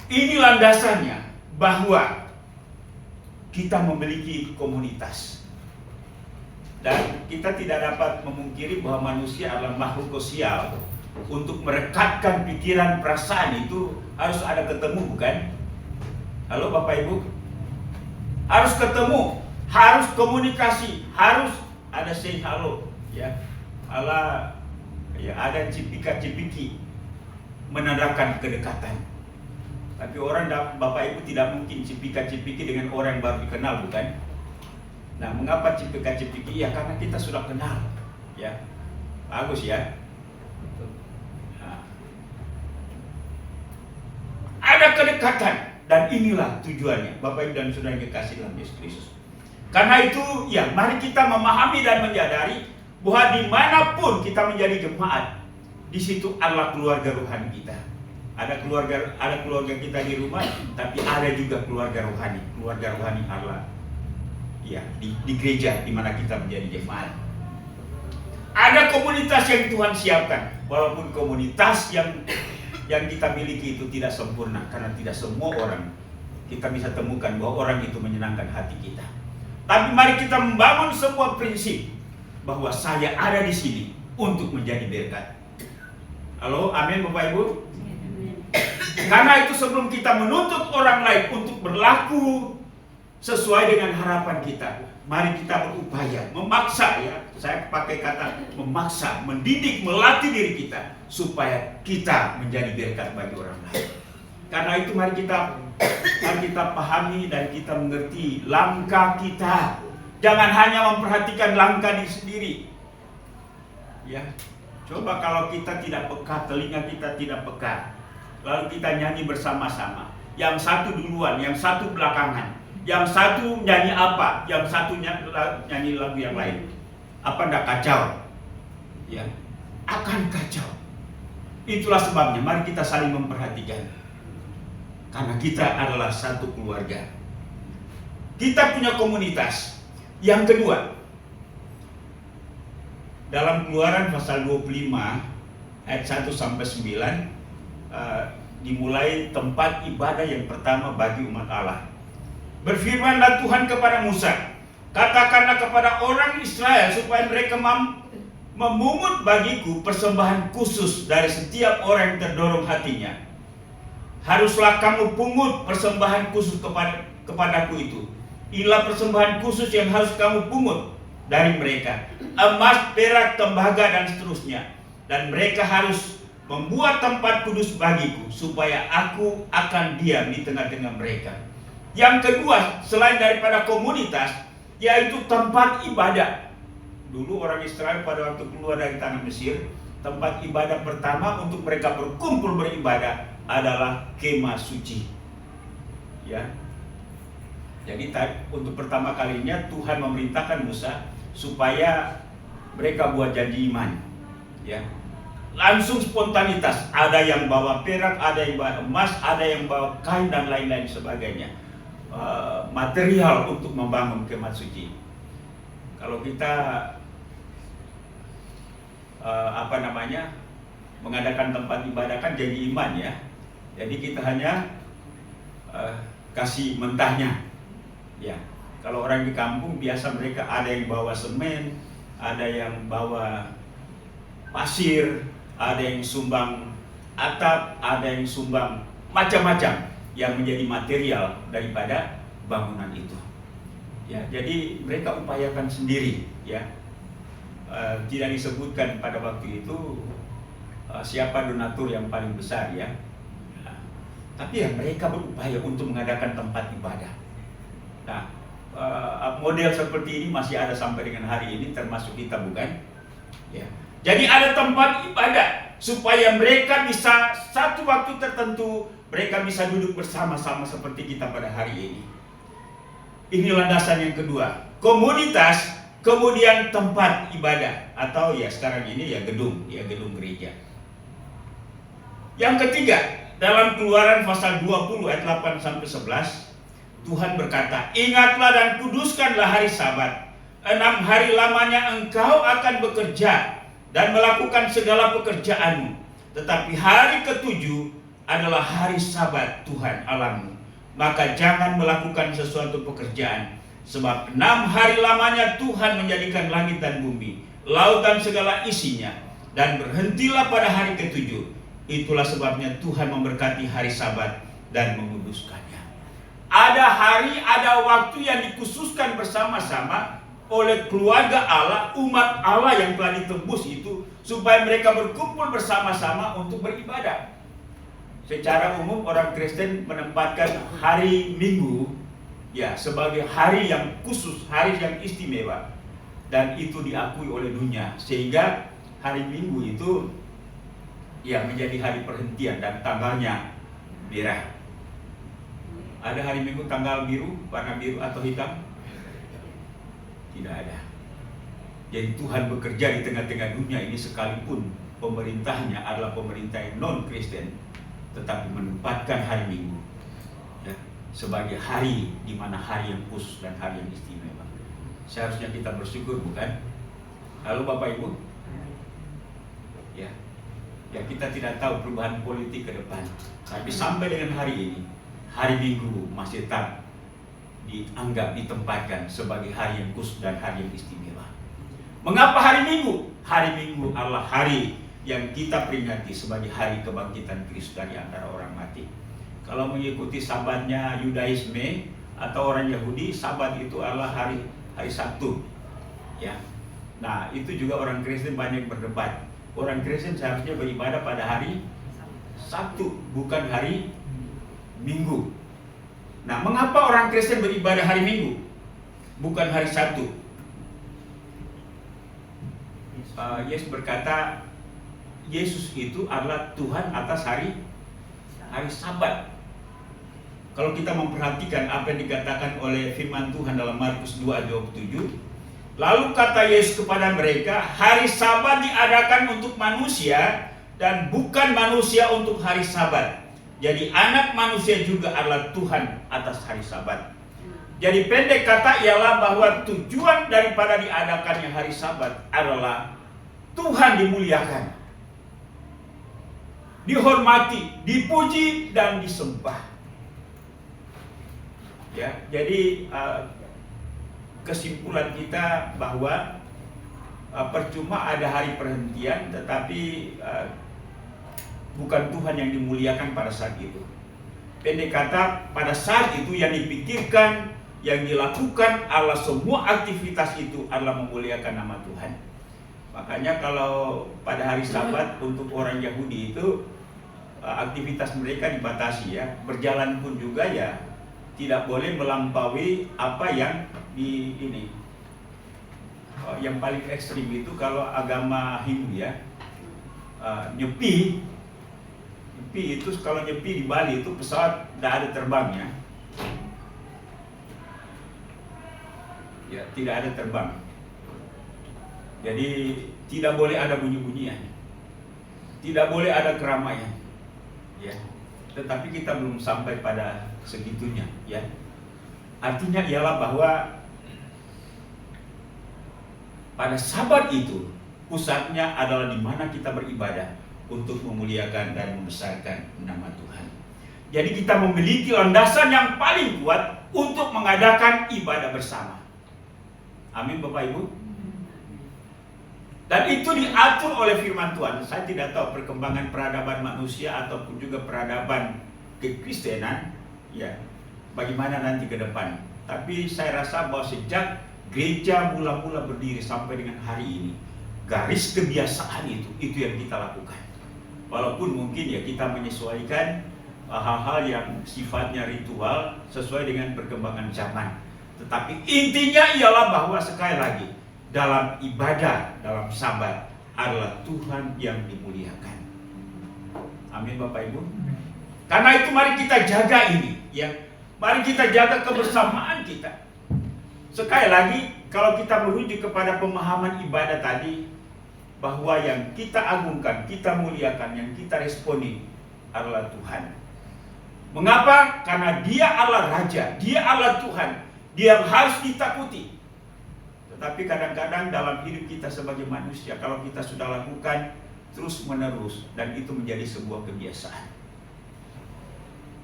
ini landasannya bahwa kita memiliki komunitas. Dan kita tidak dapat memungkiri bahwa manusia adalah makhluk sosial. Untuk merekatkan pikiran, perasaan itu harus ada ketemu, bukan? Halo Bapak Ibu? Harus ketemu, harus komunikasi, harus ada say halo, ya. Ada cipika-cipiki menandakan kedekatan. Tapi orang Bapak Ibu tidak mungkin cipika-cipiki dengan orang yang baru dikenal, bukan? Nah, mengapa cipika-cipiki? Ya karena kita sudah kenal, ya. Bagus ya. Nah. Ada kedekatan. Dan inilah tujuannya, Bapak Ibu dan Saudara yang kekasih dalam Yesus Kristus. Karena itu, ya, mari kita memahami dan menyadari bahwa dimanapun kita menjadi jemaat, di situ adalah keluarga rohani kita. Ada keluarga kita di rumah, tapi ada juga keluarga rohani Allah. Ya, di gereja di mana kita menjadi jemaat. Ada komunitas yang Tuhan siapkan, walaupun komunitas yang kita miliki itu tidak sempurna, karena tidak semua orang kita bisa temukan bahwa orang itu menyenangkan hati kita. Tapi mari kita membangun sebuah prinsip bahwa saya ada di sini untuk menjadi berkat. Halo, amin Bapak Ibu. Karena itu sebelum kita menuntut orang lain untuk berlaku sesuai dengan harapan kita, mari kita berupaya, memaksa, ya, saya pakai kata memaksa, mendidik, melatih diri kita supaya kita menjadi berkat bagi orang lain. Karena itu mari kita pahami dan kita mengerti langkah kita. Jangan hanya memperhatikan langkah diri sendiri. Ya, coba kalau kita tidak peka, telinga kita tidak peka, lalu kita nyanyi bersama-sama. Yang satu duluan, yang satu belakangan. Yang satu nyanyi apa, yang satu nyanyi lagu yang lain. Apa ndak kacau? Ya, akan kacau. Itulah sebabnya mari kita saling memperhatikan. Karena kita adalah satu keluarga. Kita punya komunitas. Yang kedua, dalam Keluaran pasal 25 ayat 1 sampai 9 dimulai tempat ibadah yang pertama bagi umat Allah. Berfirmanlah Tuhan kepada Musa, katakanlah kepada orang Israel supaya mereka memungut bagiku persembahan khusus dari setiap orang yang terdorong hatinya. Haruslah kamu pungut persembahan khusus kepadaku itu. Inilah persembahan khusus yang harus kamu pungut dari mereka. Emas, perak, tembaga, dan seterusnya. Dan mereka harus membuat tempat kudus bagiku, supaya aku akan diam di tengah-tengah mereka. Yang kedua, selain daripada komunitas, yaitu tempat ibadah. Dulu orang Israel pada waktu keluar dari tanah Mesir, tempat ibadah pertama untuk mereka berkumpul beribadah adalah kemah suci. Ya. Jadi untuk pertama kalinya Tuhan memerintahkan Musa supaya mereka buat janji iman. Ya. Langsung spontanitas, ada yang bawa perak, ada yang bawa emas, ada yang bawa kain dan lain-lain sebagainya. Material untuk membangun kemah suci. Kalau kita mengadakan tempat ibadah kan jadi iman, ya. Jadi kita hanya kasih mentahnya, ya. Kalau orang di kampung biasa mereka ada yang bawa semen, ada yang bawa pasir, ada yang sumbang atap, ada yang sumbang macam-macam yang menjadi material daripada bangunan itu. Ya, jadi mereka upayakan sendiri, ya. Tidak disebutkan pada waktu itu siapa donatur yang paling besar, ya. Tapi ya mereka berupaya untuk mengadakan tempat ibadah. Nah, model seperti ini masih ada sampai dengan hari ini, termasuk kita, bukan? Ya. Jadi ada tempat ibadah supaya mereka bisa satu waktu tertentu mereka bisa duduk bersama-sama seperti kita pada hari ini. Ini landasan yang kedua, komunitas, kemudian tempat ibadah, atau ya sekarang ini ya gedung gereja. Yang ketiga, dalam Keluaran pasal 20 ayat 8 sampai 11, Tuhan berkata, ingatlah dan kuduskanlah hari Sabat. 6 hari lamanya engkau akan bekerja dan melakukan segala pekerjaanmu. Tetapi hari ke-7 adalah hari Sabat Tuhan Allahmu. Maka jangan melakukan sesuatu pekerjaan. Sebab 6 hari lamanya Tuhan menjadikan langit dan bumi, laut dan segala isinya. Dan berhentilah pada hari ke-7. Itulah sebabnya Tuhan memberkati hari Sabat dan menguduskannya. Ada hari, ada waktu yang dikhususkan bersama-sama oleh keluarga Allah, umat Allah yang telah ditebus itu, supaya mereka berkumpul bersama-sama untuk beribadah. Secara umum orang Kristen menempatkan hari Minggu, ya, sebagai hari yang khusus, hari yang istimewa, dan itu diakui oleh dunia, sehingga hari Minggu itu ya menjadi hari perhentian dan tanggalnya merah. Ada hari Minggu tanggal biru, warna biru atau hitam? Tidak ada. Jadi Tuhan bekerja di tengah-tengah dunia ini sekalipun pemerintahnya adalah pemerintah yang non-Kristen, tetapi menempatkan hari Minggu ya, sebagai hari di mana hari yang khusus dan hari yang istimewa. Seharusnya kita bersyukur, bukan? Halo Bapak Ibu. Ya, kita tidak tahu perubahan politik ke depan, tapi sampai dengan hari ini, hari Minggu masih tetap dianggap, ditempatkan sebagai hari yang khusus dan hari yang istimewa. Mengapa hari Minggu? Hari Minggu adalah hari yang kita peringati sebagai hari kebangkitan Kristus dari antara orang mati. Kalau mengikuti sabatnya Yudaisme atau orang Yahudi, sabat itu adalah hari Sabtu. Ya. Nah, itu juga orang Kristen banyak berdebat. Orang Kristen seharusnya beribadah pada hari Sabtu, bukan hari Minggu. Nah, mengapa orang Kristen beribadah hari Minggu, bukan hari Sabtu? Yesus berkata, Yesus itu adalah Tuhan atas hari Sabat. Kalau kita memperhatikan apa yang dikatakan oleh firman Tuhan dalam Markus 2:27, lalu kata Yesus kepada mereka, hari Sabat diadakan untuk manusia dan bukan manusia untuk hari Sabat. Jadi anak manusia juga adalah Tuhan atas hari Sabat. Jadi pendek kata ialah bahwa tujuan daripada diadakannya hari Sabat adalah Tuhan dimuliakan, dihormati, dipuji, dan disembah. Ya, jadi kesimpulan kita bahwa percuma ada hari perhentian, tetapi bukan Tuhan yang dimuliakan pada saat itu. Pendek kata, pada saat itu yang dipikirkan, yang dilakukan adalah semua aktivitas itu adalah memuliakan nama Tuhan. Makanya kalau pada hari Sabat untuk orang Yahudi itu aktivitas mereka dibatasi ya. Berjalan pun juga ya tidak boleh melampaui apa yang di ini. Yang paling ekstrim itu kalau agama Hindu ya, nyepi itu kalau nyepi di Bali itu pesawat tidak ada terbangnya. Ya, tidak ada terbang. Jadi tidak boleh ada bunyi-bunyian, tidak boleh ada keramaian, ya. Tetapi kita belum sampai pada segitunya, ya. Artinya ialah bahwa pada Sabat itu pusatnya adalah di mana kita beribadah untuk memuliakan dan membesarkan nama Tuhan. Jadi kita memiliki landasan yang paling kuat untuk mengadakan ibadah bersama. Amin Bapak Ibu. Dan itu diatur oleh firman Tuhan. Saya tidak tahu perkembangan peradaban manusia ataupun juga peradaban kekristenan, ya, bagaimana nanti ke depan. Tapi saya rasa bahwa sejak gereja mula-mula berdiri sampai dengan hari ini, garis kebiasaan itu yang kita lakukan. Walaupun mungkin ya kita menyesuaikan hal-hal yang sifatnya ritual sesuai dengan perkembangan zaman. Tetapi intinya ialah bahwa sekali lagi, dalam ibadah, dalam Sabat adalah Tuhan yang dimuliakan. Amin Bapak Ibu. Karena itu mari kita jaga ini, ya. Mari kita jaga kebersamaan kita. Sekali lagi, kalau kita merujuk kepada pemahaman ibadah tadi, bahwa yang kita agungkan, kita muliakan, yang kita responi adalah Tuhan. Mengapa? Karena Dia adalah Raja, Dia adalah Tuhan, Dia harus ditakuti. Tetapi kadang-kadang dalam hidup kita sebagai manusia, kalau kita sudah lakukan terus-menerus, dan itu menjadi sebuah kebiasaan,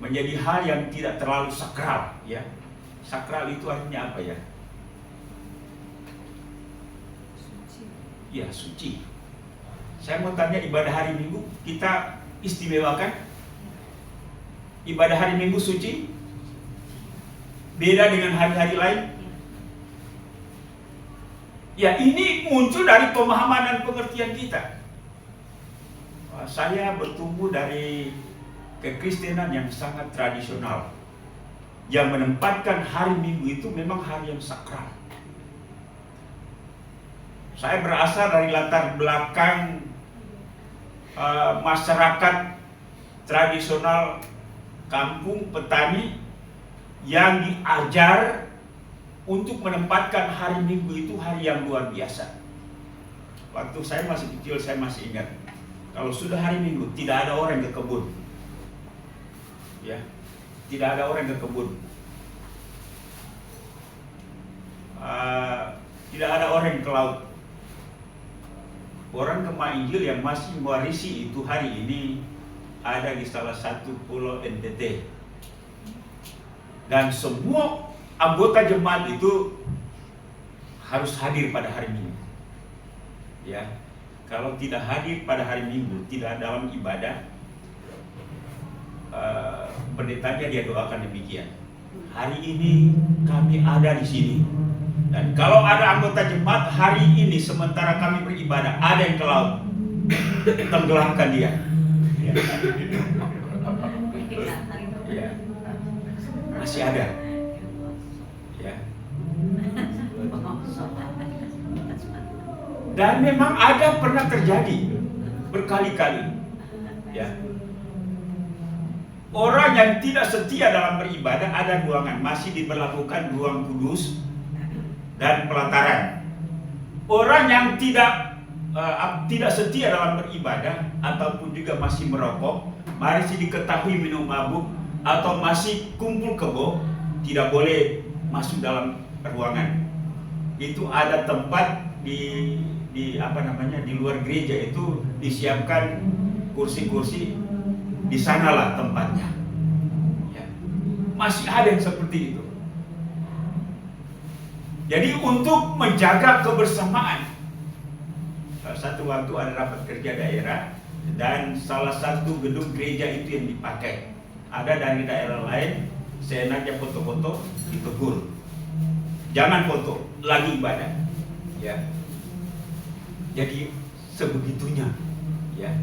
menjadi hal yang tidak terlalu sakral, ya. Sakral itu artinya apa ya? Ya, suci. Saya mau tanya, ibadah hari Minggu kita istimewakan? Ibadah hari Minggu suci? Beda dengan hari-hari lain? Ya, ini muncul dari pemahaman dan pengertian kita. Saya bertumbuh dari kekristenan yang sangat tradisional, yang menempatkan hari Minggu itu memang hari yang sakral. Saya berasal dari latar belakang masyarakat tradisional kampung petani yang diajar untuk menempatkan hari Minggu itu hari yang luar biasa. Waktu saya masih kecil, saya masih ingat, kalau sudah hari Minggu tidak ada orang ke kebun, ya, tidak ada orang ke kebun, tidak ada orang ke laut. Orang Kemainjil yang masih mewarisi itu hari ini ada di salah satu pulau NTT, dan semua anggota jemaat itu harus hadir pada hari Minggu. Ya, kalau tidak hadir pada hari Minggu, tidak dalam ibadah, pendetanya dia doakan demikian: hari ini kami ada di sini, dan kalau ada anggota jemaat hari ini sementara kami beribadah ada yang ke laut, tenggelamkan dia. Ya. Ya. Masih ada. Ya. Dan memang ada pernah terjadi berkali-kali. Ya. Orang yang tidak setia dalam beribadah, ada ruangan, masih diberlakukan ruang kudus dan pelataran. Orang yang tidak setia dalam beribadah ataupun juga masih merokok, masih diketahui minum mabuk atau masih kumpul kebo, tidak boleh masuk dalam ruangan. Itu ada tempat di luar gereja itu disiapkan kursi-kursi, di sanalah tempatnya. Ya. Masih ada yang seperti itu. Jadi untuk menjaga kebersamaan, satu waktu ada rapat kerja daerah dan salah satu gedung gereja itu yang dipakai. Ada dari daerah lain, seenaknya foto-foto, ditegur. Jangan foto, lagi ibadah. Ya. Jadi sebegitunya. Ya.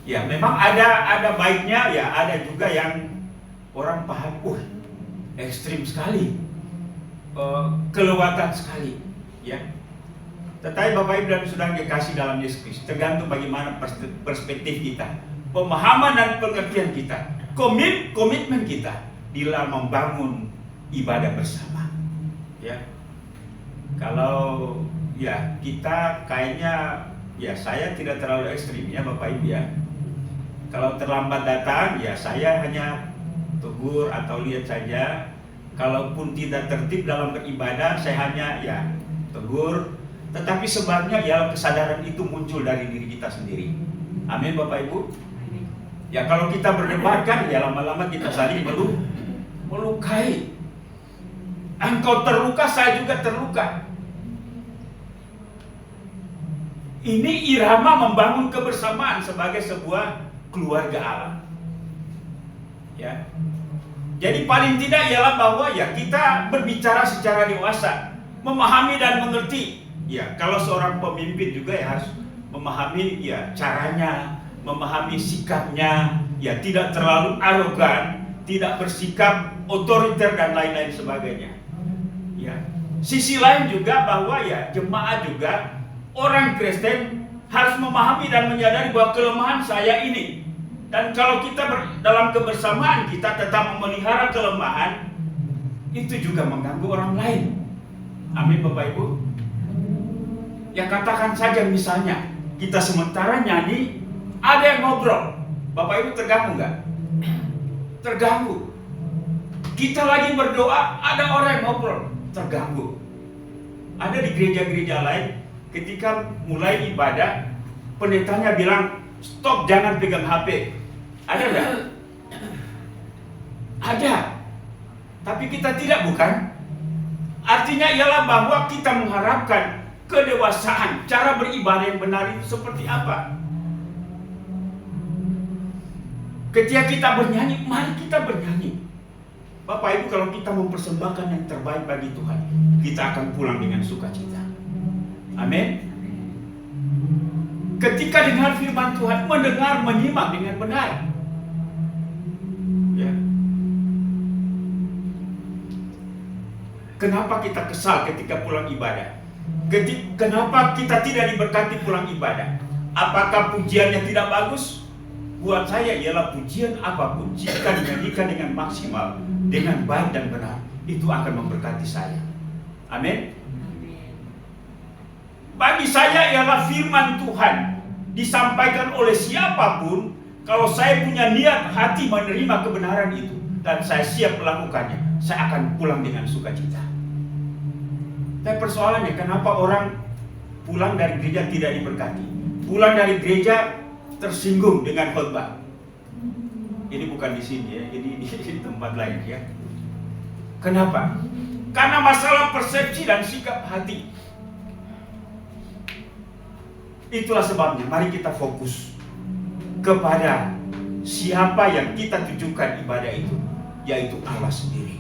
Ya, memang ada baiknya, ya ada juga yang orang paham, ekstrim sekali, kelewatan sekali, ya. Tetapi Bapak Ibu dan Saudara dikasih dalam Yesus Kristus, tergantung bagaimana perspektif kita, pemahaman dan pengertian kita, komitmen kita di dalam membangun ibadah bersama, ya. Kalau ya kita kayaknya, ya saya tidak terlalu ekstrim ya Bapak Ibu ya. Kalau terlambat datang, ya saya hanya tegur atau lihat saja. Kalaupun tidak tertib dalam beribadah, saya hanya ya tegur. Tetapi sebabnya ya kesadaran itu muncul dari diri kita sendiri. Amin Bapak Ibu. Ya kalau kita berdebat kan, ya lama-lama kita saling melukai. Engkau terluka, saya juga terluka. Ini irama membangun kebersamaan sebagai sebuah keluarga Allah. Ya. Jadi paling tidak ialah bahwa ya kita berbicara secara dewasa, memahami dan mengerti. Ya, kalau seorang pemimpin juga ya harus memahami ya caranya, memahami sikapnya, ya tidak terlalu arogan, tidak bersikap otoriter dan lain-lain sebagainya. Ya. Sisi lain juga bahwa ya jemaat juga, orang Kristen harus memahami dan menyadari bahwa kelemahan saya ini. Dan kalau kita dalam kebersamaan kita tetap memelihara kelemahan, itu juga mengganggu orang lain. Amin Bapak Ibu. Ya katakan saja misalnya, kita sementara nyanyi, ada yang ngobrol. Bapak Ibu terganggu nggak? Terganggu. Kita lagi berdoa, ada orang yang ngobrol. Terganggu. Ada di gereja-gereja lain, ketika mulai ibadah, pendetanya bilang, stop, jangan pegang HP. Ada enggak? Ada. Tapi kita tidak, bukan? Artinya ialah bahwa kita mengharapkan kedewasaan, cara beribadah yang benar itu seperti apa. Ketika kita bernyanyi, mari kita bernyanyi. Bapak Ibu, kalau kita mempersembahkan yang terbaik bagi Tuhan, kita akan pulang dengan sukacita. Amin. Ketika dengar firman Tuhan, mendengar, menyimak dengan benar. Ya. Kenapa kita kesal ketika pulang ibadah? Kenapa kita tidak diberkati pulang ibadah? Apakah pujiannya tidak bagus? buat saya ialah pujian apapun jika dinyanyikan dengan maksimal, dengan baik dan benar, itu akan memberkati saya. Amin. Bagi saya ialah firman Tuhan disampaikan oleh siapapun. Kalau saya punya niat hati menerima kebenaran itu dan saya siap melakukannya, saya akan pulang dengan sukacita. Tapi persoalannya, kenapa orang pulang dari gereja tidak diberkati? Pulang dari gereja tersinggung dengan khotbah. Ini bukan di sini ya, ini di tempat lain ya. Kenapa? Karena masalah persepsi dan sikap hati. Itulah sebabnya mari kita fokus kepada siapa yang kita tujukan ibadah itu, yaitu Allah sendiri.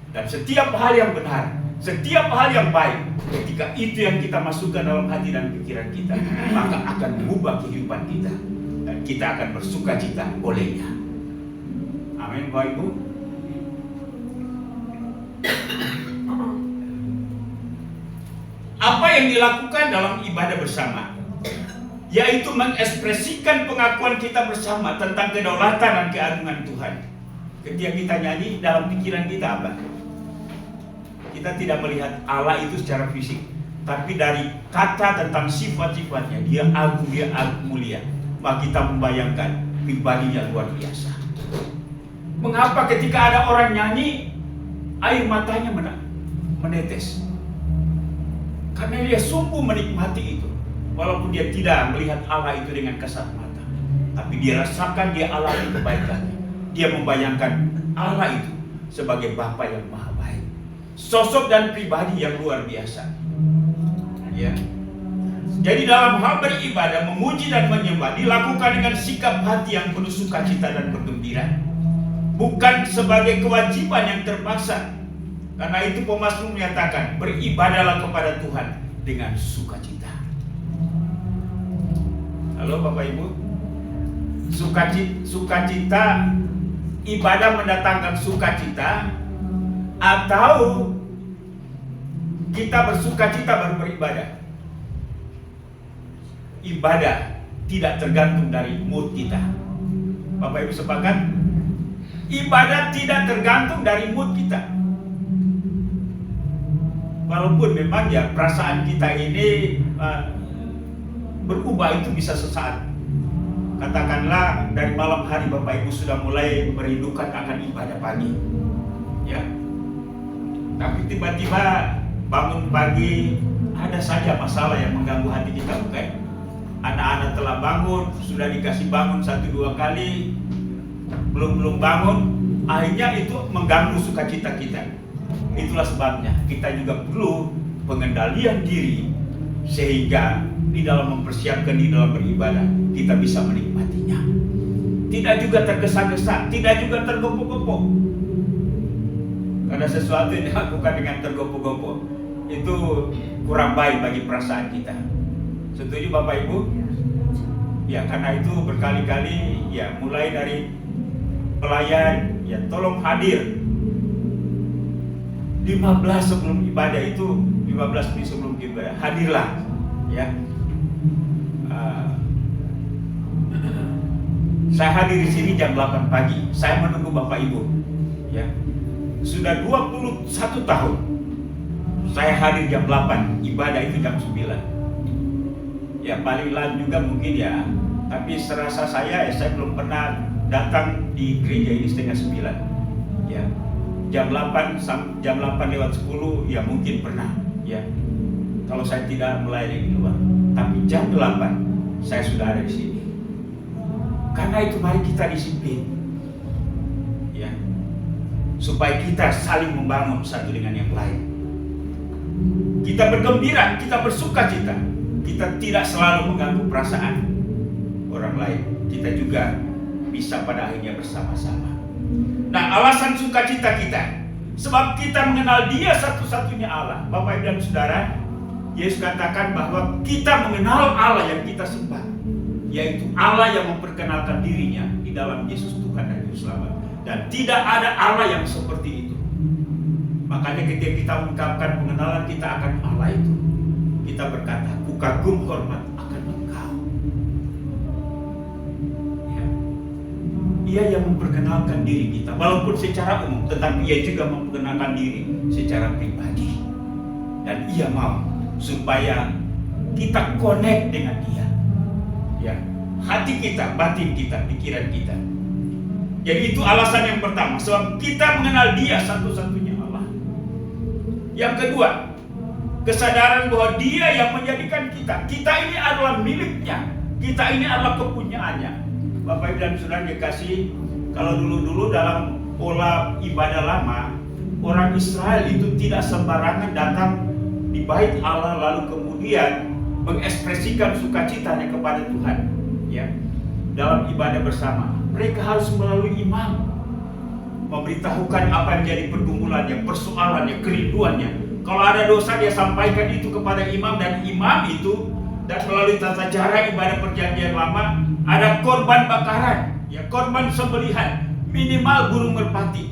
Dan setiap hal yang benar, setiap hal yang baik, ketika itu yang kita masukkan dalam hati dan pikiran kita, maka akan mengubah kehidupan kita dan kita akan bersukacita olehnya. Amin, Bapak Ibu. Apa yang dilakukan dalam ibadah bersama, yaitu mengekspresikan pengakuan kita bersama tentang kedaulatan dan keagungan Tuhan. Ketika kita nyanyi, dalam pikiran kita apa? Kita tidak melihat Allah itu secara fisik, tapi dari kata tentang sifat-sifatnya, dia agung mulia, maka kita membayangkan pribadinya luar biasa. Mengapa ketika ada orang nyanyi, air matanya menetes? Karena dia sungguh menikmati itu. Walaupun dia tidak melihat Allah itu dengan kasat mata, tapi dia rasakan dia alami kebaikannya. Dia membayangkan Allah itu sebagai Bapa yang maha baik, sosok dan pribadi yang luar biasa. Ya. Jadi dalam hal beribadah, memuji dan menyembah dilakukan dengan sikap hati yang penuh sukacita dan bergembira, bukan sebagai kewajiban yang terpaksa. Karena itu pemazmur menyatakan, beribadahlah kepada Tuhan dengan sukacita. Halo Bapak Ibu, sukacita, ibadah mendatangkan sukacita, atau kita bersukacita baru beribadah? Ibadah tidak tergantung dari mood kita. Bapak Ibu sepakat? Ibadah tidak tergantung dari mood kita. Walaupun memang ya perasaan kita ini berubah itu bisa sesaat. Katakanlah dari malam hari Bapak Ibu sudah mulai merindukan akan ibadah pagi, ya. Tapi tiba-tiba bangun pagi ada saja masalah yang mengganggu hati kita, bukan? Anak-anak telah bangun, sudah dikasih bangun 1-2 kali, belum bangun, akhirnya itu mengganggu sukacita kita. Itulah sebabnya kita juga perlu pengendalian diri, sehingga di dalam mempersiapkan, di dalam beribadah, kita bisa menikmatinya. Tidak juga tergesa-gesa, tidak juga tergopoh-gopoh. Karena sesuatu yang dilakukan dengan tergopoh-gopoh itu kurang baik bagi perasaan kita. Setuju Bapak Ibu? Ya, karena itu berkali-kali ya, mulai dari pelayan, ya tolong hadir 15 sebelum ibadah itu, 15 menit sebelum ibadah, hadirlah, ya. Saya hadir di sini jam 8 pagi. Saya menunggu Bapak Ibu, ya. Sudah 21 tahun saya hadir jam 8, ibadah itu jam 9. Ya paling lain juga mungkin ya, tapi serasa saya belum pernah datang di gereja ini setengah 9, ya. Jam 8 lewat 10 ya mungkin pernah, ya. Kalau saya tidak melayani di luar, tapi jam 8 saya sudah ada di sini. Karena itu mari kita disiplin, ya, supaya kita saling membangun satu dengan yang lain. Kita bergembira, kita bersukacita, kita tidak selalu mengganggu perasaan orang lain. Kita juga bisa pada akhirnya bersama-sama. Nah, alasan sukacita kita, sebab kita mengenal Dia satu-satunya Allah. Bapak Ibu dan Saudara, Yesus katakan bahwa kita mengenal Allah yang kita sembah, yaitu Allah yang memperkenalkan dirinya di dalam Yesus Tuhan dan Juru Selamat. Dan tidak ada Allah yang seperti itu. Makanya ketika kita mengungkapkan pengenalan kita akan Allah itu, kita berkata, ku kagum hormat akan Engkau. Ya. Ia yang memperkenalkan diri kita, walaupun secara umum, tetapi Ia juga memperkenalkan diri secara pribadi. Dan Ia mau supaya kita connect dengan Dia. Ya, hati kita, batin kita, pikiran kita. Jadi itu alasan yang pertama, sebab kita mengenal Dia satu-satunya Allah. Yang kedua, kesadaran bahwa Dia yang menjadikan kita. Kita ini adalah miliknya. Kita ini adalah kepunyaannya. Bapak Ibu dan Saudara dikasih, kalau dulu-dulu dalam pola ibadah lama, orang Israel itu tidak sembarangan datang di bait Allah lalu kemudian mengekspresikan sukacitanya kepada Tuhan. Ya, dalam ibadah bersama, mereka harus melalui imam, memberitahukan apa yang jadi pergumulannya, persoalannya, kerinduannya. Kalau ada dosa dia sampaikan itu kepada imam, dan imam itu dan melalui tata cara ibadah perjanjian lama ada korban bakaran, ya, korban sembelihan, minimal burung merpati.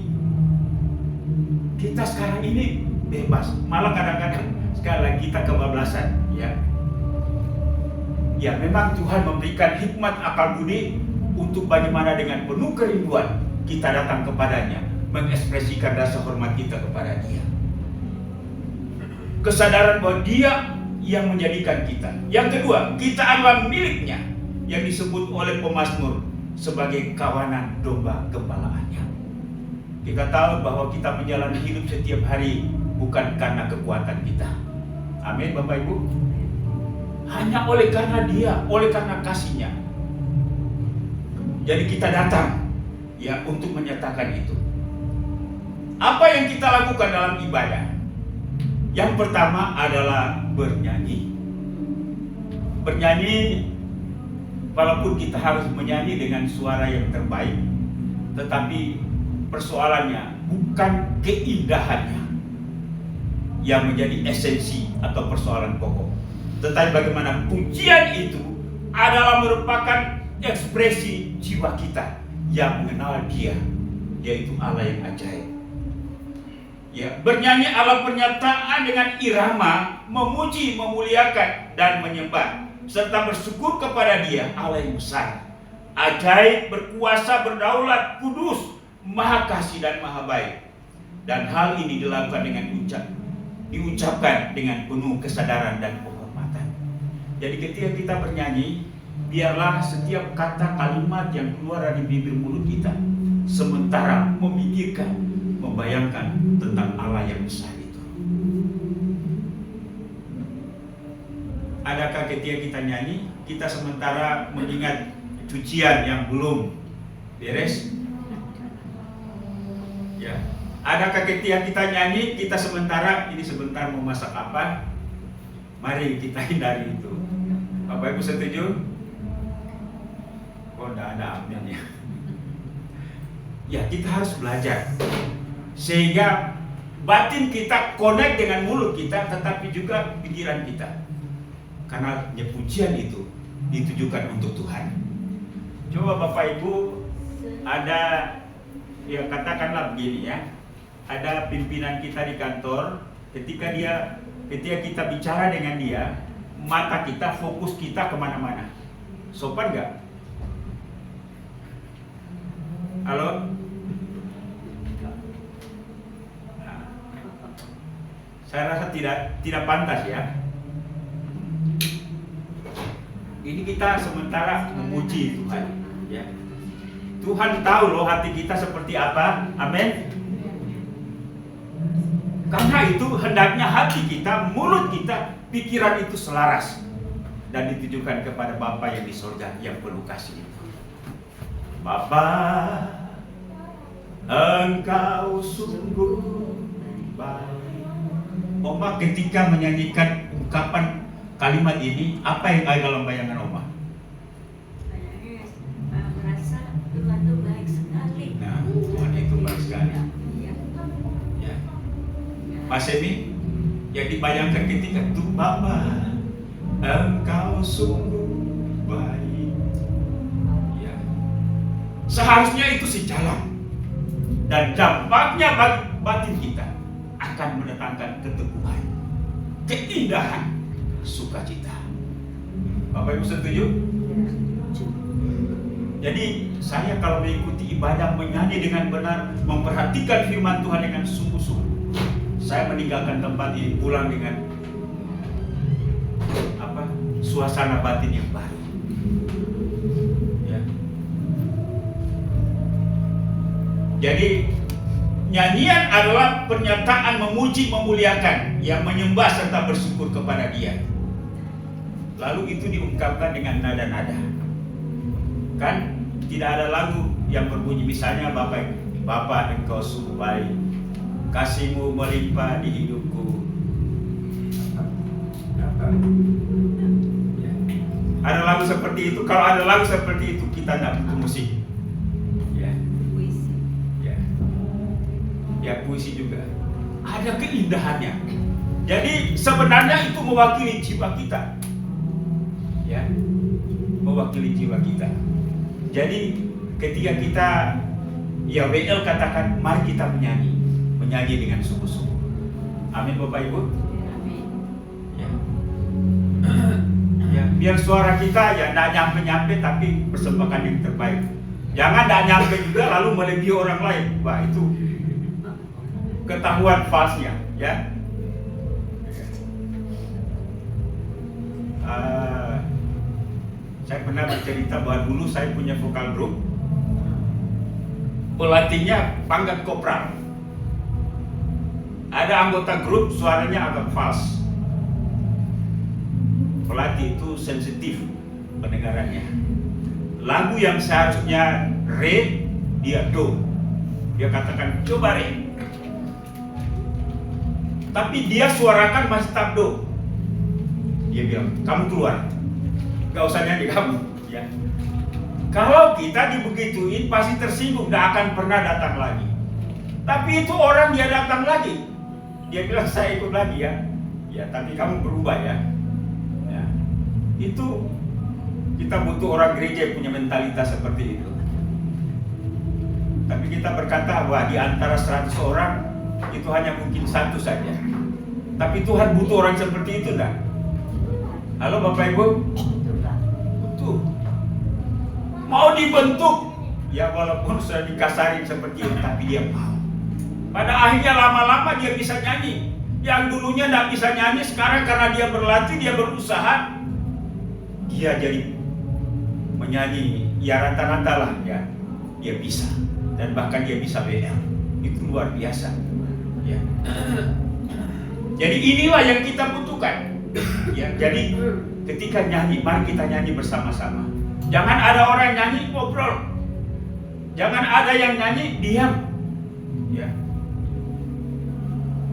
Kita sekarang ini bebas, malah kadang-kadang sekali lagi kita kebablasan, ya. Ya, memang Tuhan memberikan hikmat akal budi untuk bagaimana dengan penuh kerinduan kita datang kepadanya, mengekspresikan rasa hormat kita kepada Dia. Kesadaran bahwa Dia yang menjadikan kita. Yang kedua, kita adalah miliknya, yang disebut oleh pemazmur sebagai kawanan domba gembalaannya. Kita tahu bahwa kita menjalani hidup setiap hari bukan karena kekuatan kita. Amin, Bapak Ibu. Hanya oleh karena Dia, oleh karena kasih-Nya. Jadi kita datang, ya, untuk menyatakan itu. Apa yang kita lakukan dalam ibadah? Yang pertama adalah bernyanyi. Bernyanyi, walaupun kita harus menyanyi dengan suara yang terbaik, tetapi persoalannya bukan keindahannya yang menjadi esensi atau persoalan pokok, tetapi bagaimana pujian itu adalah merupakan ekspresi jiwa kita yang mengenal Dia, yaitu Allah yang ajaib. Ya, bernyanyi adalah pernyataan dengan irama, memuji, memuliakan, dan menyembah, serta bersyukur kepada Dia, Allah yang besar, ajaib, berkuasa, berdaulat, kudus, maha kasih dan maha baik. Dan hal ini dilakukan dengan diucapkan dengan penuh kesadaran dan penghormatan. Jadi ketika kita bernyanyi, biarlah setiap kata kalimat yang keluar dari bibir mulut kita sementara memikirkan, membayangkan tentang Allah yang besar itu. Adakah ketika kita nyanyi, kita sementara mengingat cucian yang belum beres? Ya. Adakah ketika kita nyanyi, kita sementara ini sebentar mau masak apa? Mari kita hindari itu. Bapak Ibu setuju? Oh, tidak ada aminnya. Ya, kita harus belajar sehingga batin kita connect dengan mulut kita, tetapi juga pikiran kita. Karena pujian itu ditujukan untuk Tuhan. Coba Bapak Ibu, ada, ya katakanlah begini ya, ada pimpinan kita di kantor, ketika kita bicara dengan dia, mata kita, fokus kita kemana-mana. Sopan nggak? Halo? Saya rasa tidak pantas ya. Ini kita sementara memuji Tuhan, ya. Tuhan tahu loh hati kita seperti apa. Amin. Karena itu hendaknya hati kita, mulut kita, pikiran itu selaras dan ditujukan kepada Bapa yang di surga yang penuh kasih itu. Bapa, Engkau sungguh baik. Oma ketika menyanyikan ungkapan kalimat ini, apa yang ada dalam bayangan Oma? Merasa Tuhan itu baik sekali. Nah, Tuhan itu baik sekali. Ya. Pak Semi, yang dibayangkan ketika itu, Bapa, Engkau sungguh baik. Ya. Seharusnya itu sejalan, dan dampaknya bagi batin kita akan mendatangkan keteguhan, keindahan, sukacita. Bapak Ibu setuju? Jadi saya kalau mengikuti ibadah, menyanyi dengan benar, memperhatikan firman Tuhan dengan sungguh-sungguh, saya meninggalkan tempat ini pulang dengan suasana batin yang baru. Ya. Jadi nyanyian adalah pernyataan memuji, memuliakan, yang menyembah serta bersyukur kepada Dia. Lalu itu diungkapkan dengan nada-nada. Kan tidak ada lagu yang berbunyi misalnya Bapa Engkau sungguh baik, kasih-Mu melimpah di hidupku. Ada lagu seperti itu. Kalau ada lagu seperti itu, kita tidak butuh musik. Ya. Puisi. Ya, puisi juga. Ada keindahannya. Jadi sebenarnya itu mewakili jiwa kita. Ya, mewakili jiwa kita. Jadi ketika kita, ya WL katakan, mari kita menyanyi dengan sungguh-sungguh. Amin Bapak Ibu. Ya, biar suara kita ya tidak nyampe-nyampe tapi persembahkan yang terbaik. Jangan tidak nyampe juga lalu melebihi orang lain. Wah, itu ketahuan falsnya, ya. Saya pernah bercerita bahwa dulu saya punya vokal grup, pelatihnya pangkat kopral. Ada anggota grup suaranya agak fals. Pelatih itu sensitif pendengarannya. Lagu yang seharusnya re, dia do. Dia katakan coba re, tapi dia suarakan masih tetap do. Dia bilang kamu keluar, gak usah nyanyi kamu. Ya. Kalau kita dibegituin pasti tersinggung, gak akan pernah datang lagi. Tapi itu orang dia datang lagi, dia bilang saya ikut lagi ya. Ya, tapi kamu berubah ya. Itu kita butuh orang gereja yang punya mentalitas seperti itu. Tapi kita berkata bahwa di antara 100 orang itu hanya mungkin satu saja. Tapi Tuhan butuh orang seperti itu enggak? Halo Bapak Ibu? Butuh. Mau dibentuk, ya walaupun sudah dikasarin seperti itu, tapi dia mau. Pada akhirnya lama-lama dia bisa nyanyi. Yang dulunya enggak bisa nyanyi, sekarang karena dia berlatih, dia berusaha, dia jadi menyanyi ya rata-rata lah ya, dia bisa, dan bahkan dia bisa WL. Itu luar biasa ya. Jadi inilah yang kita butuhkan ya. Jadi ketika nyanyi, mari kita nyanyi bersama-sama. Jangan ada orang nyanyi ngobrol, jangan ada yang nyanyi diam ya.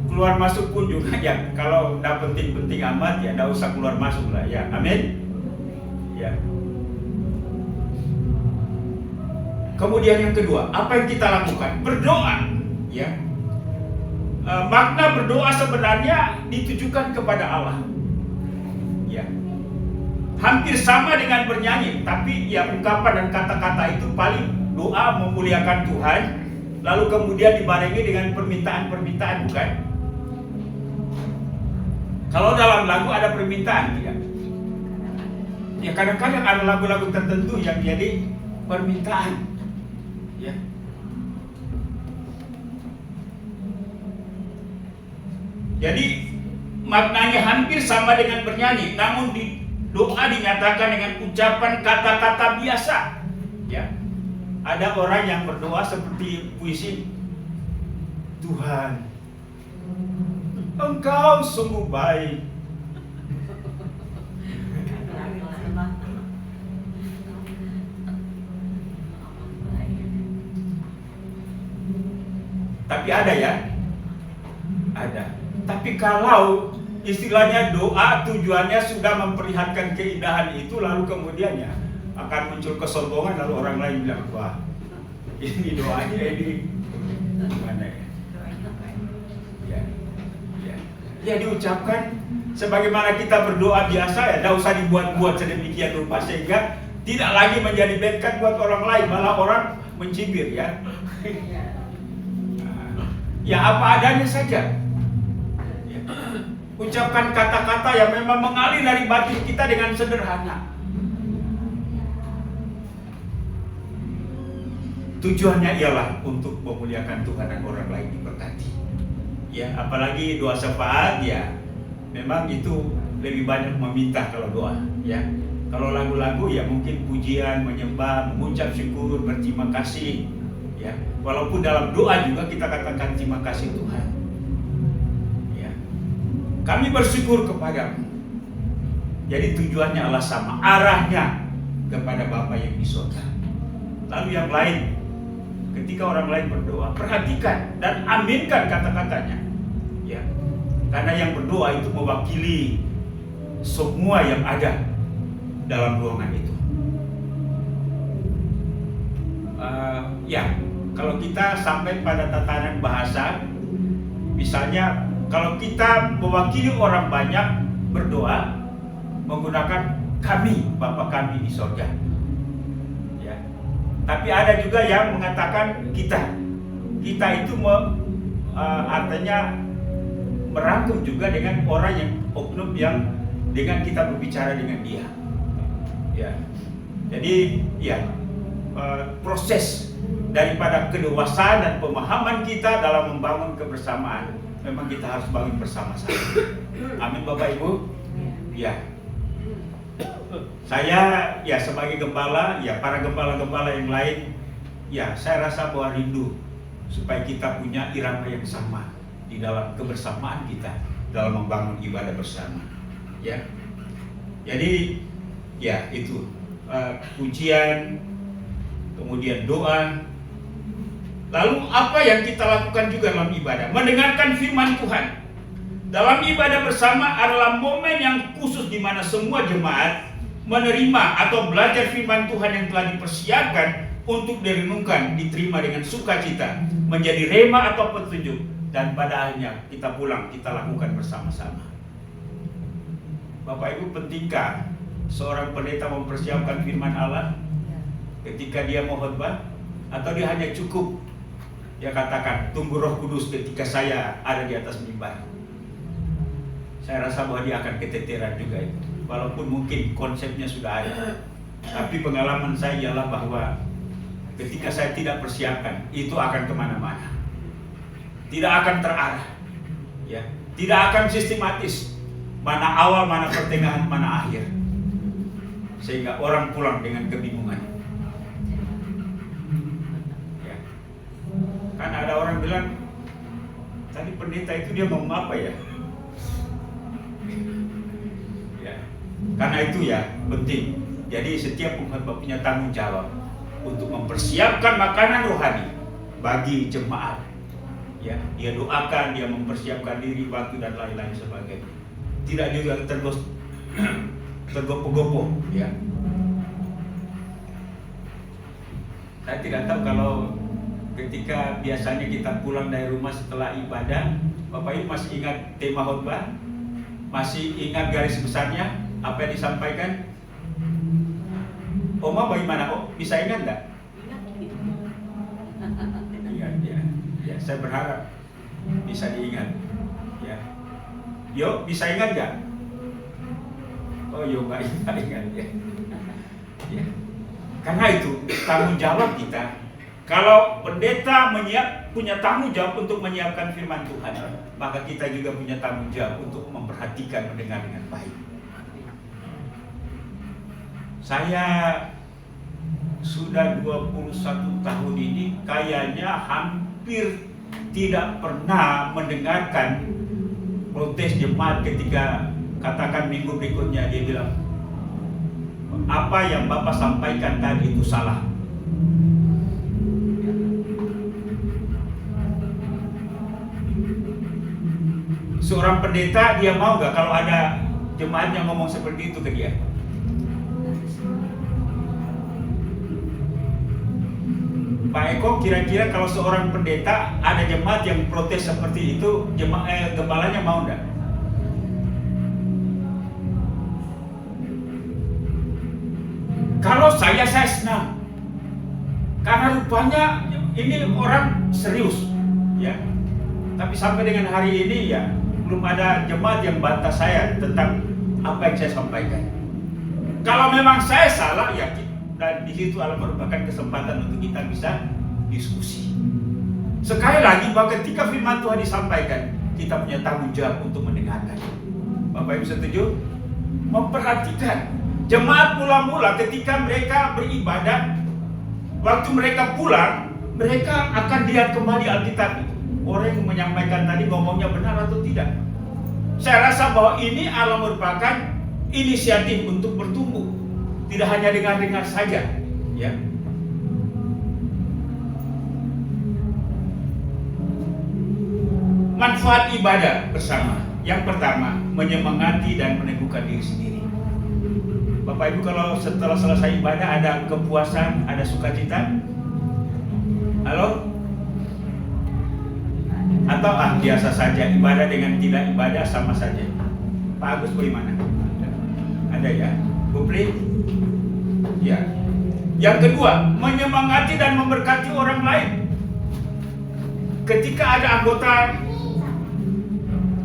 Keluar masuk pun juga ya, kalau tidak penting-penting amat ya tidak usah keluar masuk lah ya. Amin. Ya. Kemudian yang kedua, apa yang kita lakukan? Berdoa. Ya. Makna berdoa sebenarnya ditujukan kepada Allah. Ya. Hampir sama dengan bernyanyi, tapi ya ungkapan dan kata-kata itu paling doa memuliakan Tuhan, lalu kemudian dibarengi dengan permintaan-permintaan, bukan? Kalau dalam lagu ada permintaan, tidak? Ya kadang-kadang ada lagu-lagu tertentu yang jadi permintaan. Ya. Jadi maknanya hampir sama dengan bernyanyi, namun di doa dinyatakan dengan ucapan kata-kata biasa. Ya. Ada orang yang berdoa seperti puisi. Tuhan, Engkau sungguh baik. Tapi ada ya? Ada. Tapi kalau istilahnya doa tujuannya sudah memperlihatkan keindahan itu, lalu kemudian ya akan muncul kesombongan, lalu orang lain bilang, wah ini doanya ini gimana ya? Ya diucapkan sebagaimana kita berdoa biasa ya, tidak usah dibuat-buat sedemikian rupa sehingga tidak lagi menjadi berkat buat orang lain, malah orang mencibir ya. Ya apa adanya saja. Ya. Ucapkan kata-kata yang memang mengalir dari batin kita dengan sederhana. tujuannya ialah untuk memuliakan Tuhan dan orang lain diberkati. Ya, apalagi doa syafaat ya, memang itu lebih banyak meminta kalau doa. Ya, kalau lagu-lagu ya mungkin pujian, menyembah, mengucap syukur, berterima kasih. Ya, walaupun dalam doa juga kita katakan terima kasih Tuhan. Ya, kami bersyukur kepadamu. Jadi tujuannya adalah sama, arahnya kepada Bapa yang di surga. Lalu yang lain, ketika orang lain berdoa, perhatikan dan aminkan kata-katanya. Ya, karena yang berdoa itu mewakili semua yang ada dalam ruangan itu. Ya, kalau kita sampai pada tatanan bahasa, misalnya kalau kita mewakili orang banyak berdoa menggunakan kami, Bapa kami di surga. Ya. Tapi ada juga yang mengatakan kita. Kita itu artinya merangkum juga dengan orang yang oknum yang dengan kita berbicara dengan dia. Ya. Jadi ya proses daripada kedewasaan dan pemahaman kita dalam membangun kebersamaan memang kita harus bangun bersama-sama. Amin Bapak Ibu. Ya. Saya ya sebagai gembala, ya para gembala-gembala yang lain, ya saya rasa bahwa rindu supaya kita punya irama yang sama di dalam kebersamaan kita dalam membangun ibadah bersama. Ya, jadi ya itu pujian, kemudian doa. Lalu apa yang kita lakukan juga dalam ibadah? Mendengarkan firman Tuhan. Dalam ibadah bersama adalah momen yang khusus di mana semua jemaat menerima atau belajar firman Tuhan yang telah dipersiapkan untuk direnungkan, diterima dengan sukacita, menjadi rema atau petunjuk, dan pada akhirnya kita pulang, kita lakukan bersama-sama. Bapak Ibu, pentingkah seorang pendeta mempersiapkan firman Allah ketika dia mau khotbah, atau dia hanya cukup dia katakan tunggu Roh Kudus ketika saya ada di atas mimbar? Saya rasa bahwa dia akan keteteran juga itu. Walaupun mungkin konsepnya sudah ada, tapi pengalaman saya ialah bahwa ketika saya tidak persiapkan, itu akan kemana-mana, tidak akan terarah, ya, tidak akan sistematis, mana awal, mana pertengahan, mana akhir, sehingga orang pulang dengan kebingungan. Ya. Kan ada orang bilang, tadi pendeta itu dia ngomong apa ya? Karena itu ya penting. Jadi setiap pengkhotbah punya tanggung jawab untuk mempersiapkan makanan rohani bagi jemaat. Ya, dia doakan, dia mempersiapkan diri, waktu dan lain-lain sebagainya. Tidak juga tergopoh-gopoh. Ya. Saya tidak tahu kalau ketika biasanya kita pulang dari rumah setelah ibadah, Bapak Ibu masih ingat tema khotbah? Masih ingat garis besarnya? Apa yang disampaikan? Oma bagaimana? Oh, bisa ingat enggak? Ingat ya. Ya, saya berharap bisa diingat. Ya. Yo, bisa ingat enggak? Oh, yo enggak ingat ya. Ya. Karena itu tanggung jawab kita. Kalau pendeta punya tanggung jawab untuk menyiapkan firman Tuhan, maka kita juga punya tanggung jawab untuk memperhatikan, mendengar dengan baik. Saya sudah 21 tahun ini kayaknya hampir tidak pernah mendengarkan protes jemaat ketika katakan minggu berikutnya dia bilang, apa yang Bapak sampaikan tadi itu salah. Seorang pendeta dia mau gak kalau ada jemaat yang ngomong seperti itu ke dia? Pak Eko, kira-kira kalau seorang pendeta ada jemaat yang protes seperti itu, gembalanya mau enggak? Kalau saya senang, karena rupanya ini orang serius, ya. Tapi sampai dengan hari ini ya belum ada jemaat yang bantah saya tentang apa yang saya sampaikan. Kalau memang saya salah, ya, dan di situ adalah merupakan kesempatan untuk kita bisa diskusi. Sekali lagi, bahwa ketika firman Tuhan disampaikan, kita punya tanggung jawab untuk mendengarkan. Bapak Ibu setuju? Memperhatikan jemaat mula-mula ketika mereka beribadah, waktu mereka pulang, mereka akan lihat kembali Alkitab itu. Orang yang menyampaikan tadi ngomongnya benar atau tidak. Saya rasa bahwa ini adalah merupakan inisiatif untuk bertumbuh, tidak hanya dengar-dengar saja, ya. Manfaat ibadah bersama. Yang pertama, menyemangati dan meneguhkan diri sendiri. Bapak Ibu, kalau setelah selesai ibadah ada kepuasan, ada sukacita? Halo? Atau biasa saja, ibadah dengan tidak ibadah sama saja? Pak Agus bagaimana? Ada ya? Kupli? Ya. Yang kedua, menyemangati dan memberkati orang lain. Ketika ada anggota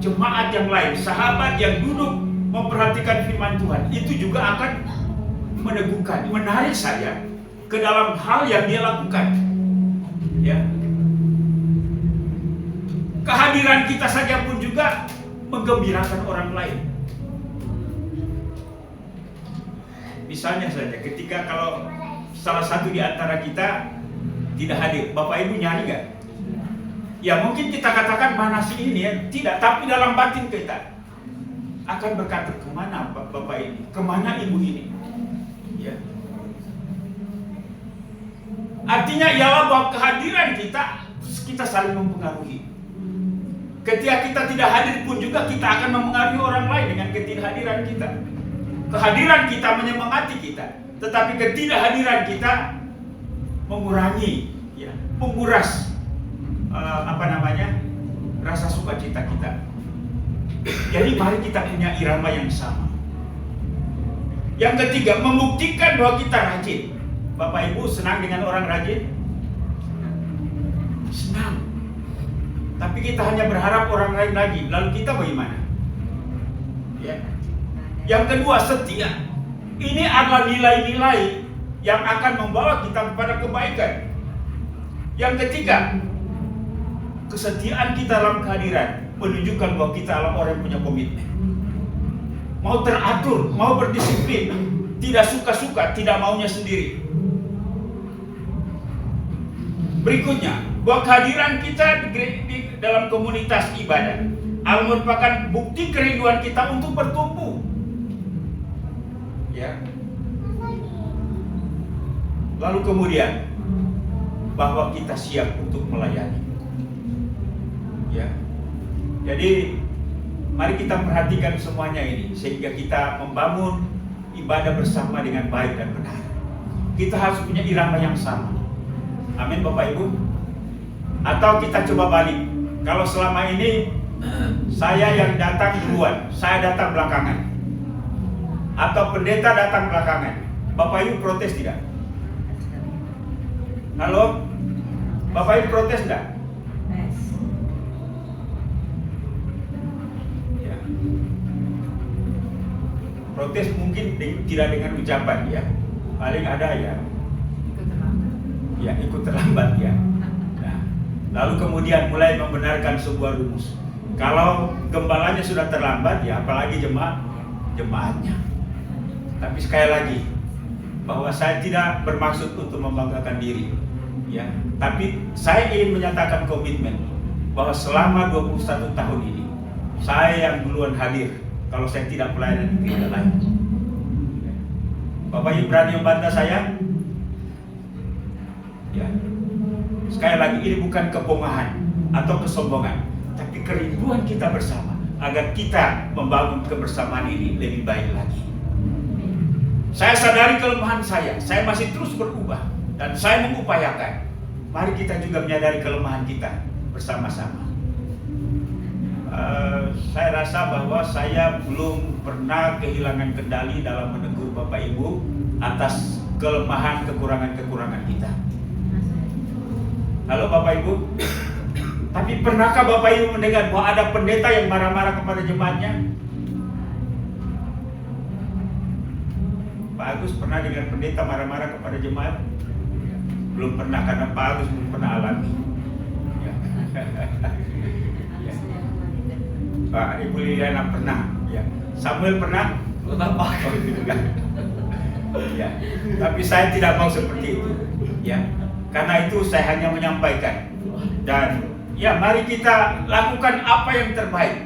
jemaat yang lain, sahabat yang duduk memperhatikan firman Tuhan, itu juga akan meneguhkan, menarik saya ke dalam hal yang dia lakukan. Ya. Kehadiran kita saja pun juga menggembirakan orang lain. Misalnya saja, ketika kalau salah satu di antara kita tidak hadir, Bapak Ibu nyari gak? Ya mungkin kita katakan mana sih ini ya, tidak, tapi dalam batin kita akan berkata, kemana Bapak ini, kemana Ibu ini, ya. Artinya ialah bahwa kehadiran kita saling mempengaruhi. Ketika kita tidak hadir pun juga kita akan mempengaruhi orang lain dengan ketidakhadiran kita. Kehadiran kita menyemangati kita, tetapi ketidakhadiran kita mengurangi, ya, menguras rasa sukacita kita. Jadi mari kita punya irama yang sama. Yang ketiga, membuktikan bahwa kita rajin. Bapak Ibu senang dengan orang rajin? Senang. Tapi kita hanya berharap orang lain lagi. Lalu kita bagaimana? Ya. Yang kedua, setia. Ini adalah nilai-nilai yang akan membawa kita kepada kebaikan. Yang ketiga, kesetiaan kita dalam kehadiran menunjukkan bahwa kita adalah orang yang punya komitmen. Mau teratur, mau berdisiplin, tidak suka-suka, tidak maunya sendiri. Berikutnya, bahwa kehadiran kita di dalam komunitas ibadah merupakan bukti kerinduan kita untuk bertumbuh. Ya. Lalu kemudian, bahwa kita siap untuk melayani. Ya. Jadi mari kita perhatikan semuanya ini sehingga kita membangun ibadah bersama dengan baik dan benar. Kita harus punya irama yang sama. Amin Bapak Ibu. Atau kita coba balik. Kalau selama ini saya yang datang duluan, saya datang belakangan. Atau pendeta datang belakangan. Bapak Ibu protes tidak? Halo? Bapak Ibu protes tidak? Ya. Protes mungkin tidak dengan ucapan ya. Paling ada ya. Ya ikut terlambat ya. Nah, lalu kemudian mulai membenarkan sebuah rumus. Kalau gembalanya sudah terlambat ya apalagi jemaatnya. Tapi sekali lagi bahwa saya tidak bermaksud untuk membanggakan diri ya. Tapi saya ingin menyatakan komitmen bahwa selama 21 tahun ini saya yang duluan hadir kalau saya tidak pelayanan di gereja lain. Bapak Ibu berani membantah saya? Ya. Sekali lagi ini bukan kepongahan atau kesombongan, tapi kerinduan kita bersama agar kita membangun kebersamaan ini lebih baik lagi. Saya sadari kelemahan saya masih terus berubah dan saya mengupayakan. Mari kita juga menyadari kelemahan kita bersama-sama. Saya rasa bahwa saya belum pernah kehilangan kendali dalam menegur Bapak Ibu atas kelemahan kekurangan-kekurangan kita. Halo Bapak Ibu. Tapi pernahkah Bapak Ibu mendengar bahwa ada pendeta yang marah-marah kepada jemaatnya? Pak Agus pernah dengar pendeta marah-marah kepada jemaat? Belum pernah, karena Pak Agus belum pernah alami. Ya. Ya. Pak Ibu Liliana pernah. Ya. Samuel pernah? Bapak. Ya. Tapi saya tidak mau seperti itu. Ya. Karena itu saya hanya menyampaikan. Dan ya, mari kita lakukan apa yang terbaik.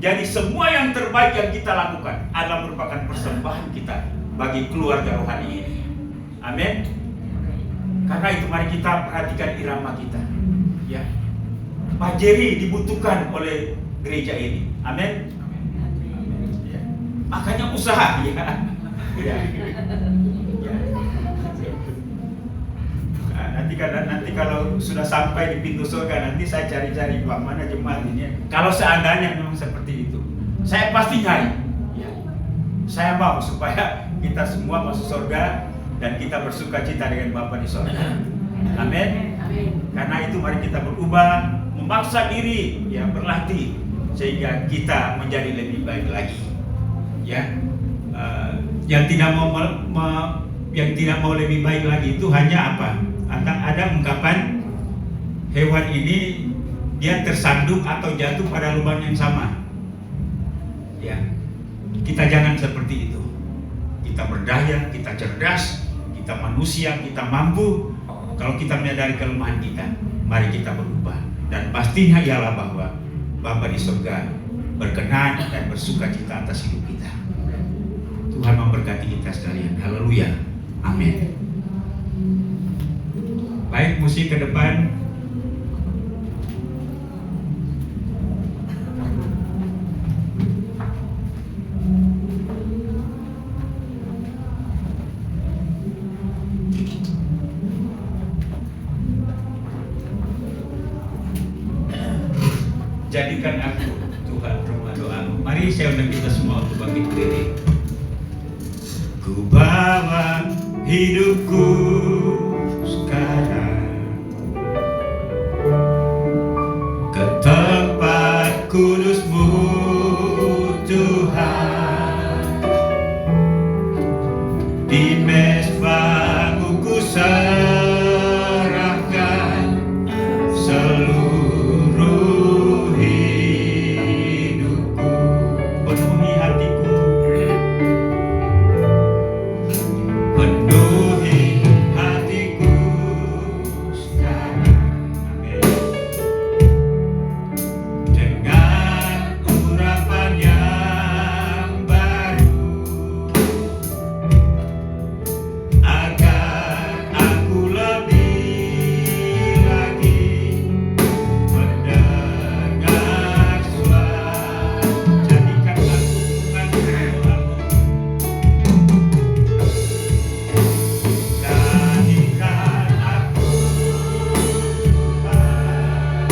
Jadi semua yang terbaik yang kita lakukan adalah merupakan persembahan kita bagi keluarga rohani ini. Amin. Karena itu mari kita perhatikan irama kita. Ya. Pak Jerry dibutuhkan oleh gereja ini. Amin. Ya. Makanya usaha ya. Ya. Ya. Nanti kalau sudah sampai di pintu surga, nanti saya cari-cari Pak, mana jemaat ini. Kalau seandainya memang seperti itu, saya pasti nyari. Ya. Saya mau supaya kita semua masuk surga dan kita bersuka cita dengan Bapa di surga. Amin. Karena itu mari kita berubah, memaksa diri, ya, berlatih sehingga kita menjadi lebih baik lagi. Ya, yang tidak mau lebih baik lagi itu hanya apa? Ada ungkapan hewan ini dia tersandung atau jatuh pada lubang yang sama. Ya, kita jangan seperti itu. Kita berdaya, kita cerdas, kita manusia, kita mampu. Kalau kita menyadari kelemahan kita, mari kita berubah. Dan pastinya ialah bahwa Bapa di surga berkenan dan bersuka cita atas hidup kita. Tuhan memberkati kita sekalian. Haleluya. Amin. Baik, musik ke depan. Jadikan aku, Tuhan, rumah doamu. Mari saya undang kita semua untuk bangkit berdiri. Ku bawa hidupku sekarang ke tempat kudus-Mu, Tuhan. Di mezbah-Mu ku serahkan seluruh hidupku. Penuhi hatiku, penuhi hatiku sekarang. Amin. Dengan urapan yang baru, agar aku lebih lagi mendengar suara. Jadikan aku, Tuhan, doamu. Jadikan aku, Tuhan,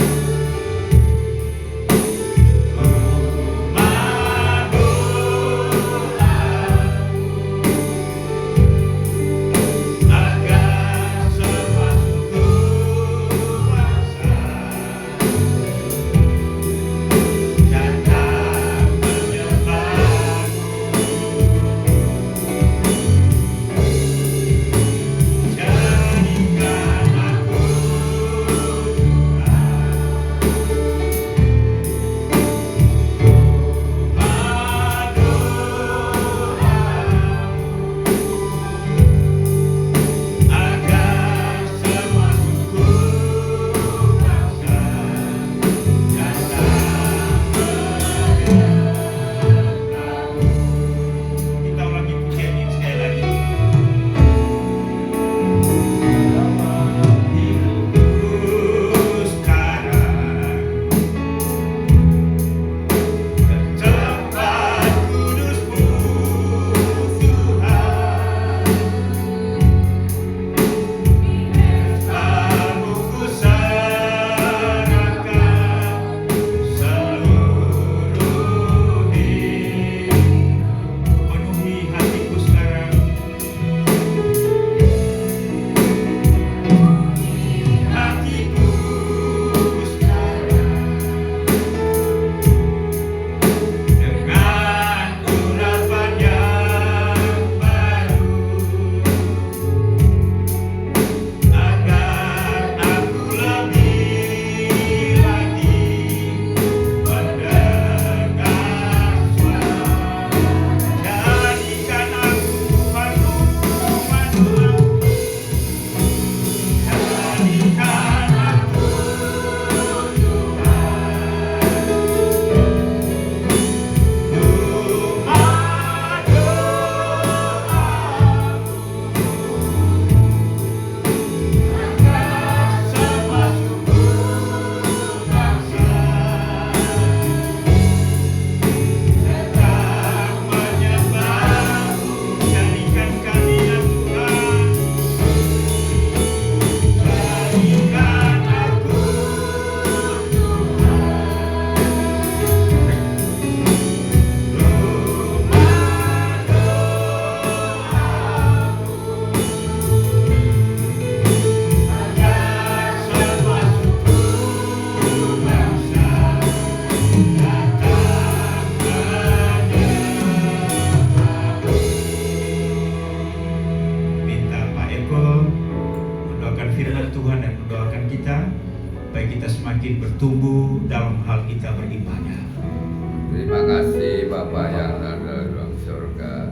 Bapa yang ada dalam surga,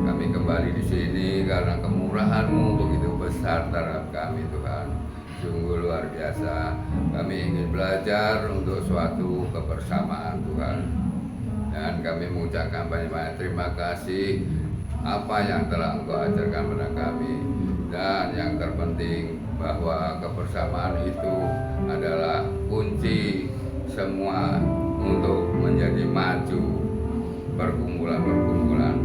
kami kembali di sini karena kemurahan-Mu begitu besar terhadap kami Tuhan. Sungguh luar biasa. Kami ingin belajar untuk suatu kebersamaan Tuhan. Dan kami mengucapkan banyak-banyak terima kasih apa yang telah Engkau ajarkan pada kami. Dan yang terpenting bahwa kebersamaan itu adalah kunci semua untuk menjadi maju perkumpulan-perkumpulan.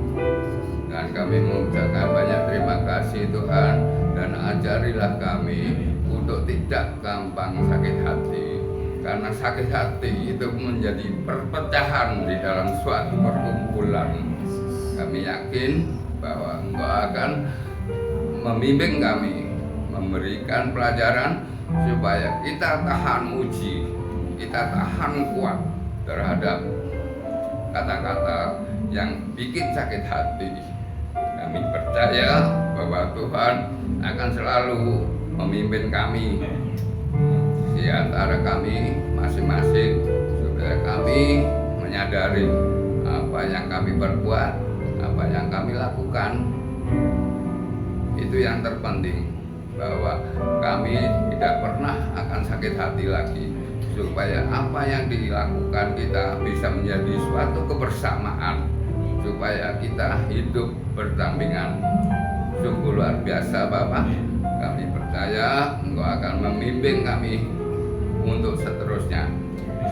Dan kami mengucapkan banyak terima kasih Tuhan, dan ajarilah kami untuk tidak gampang sakit hati, karena sakit hati itu menjadi perpecahan di dalam suatu perkumpulan. Kami yakin bahwa Engkau akan membimbing kami, memberikan pelajaran supaya kita tahan uji, kita tahan kuat terhadap kata-kata yang bikin sakit hati. Kami percaya bahwa Tuhan akan selalu memimpin kami di antara kami masing-masing, supaya kami menyadari apa yang kami perbuat, apa yang kami lakukan. Itu yang terpenting, bahwa kami tidak pernah akan sakit hati lagi, supaya apa yang dilakukan kita bisa menjadi suatu kebersamaan, supaya kita hidup berdampingan. Sungguh luar biasa Bapak. Kami percaya Engkau akan membimbing kami untuk seterusnya.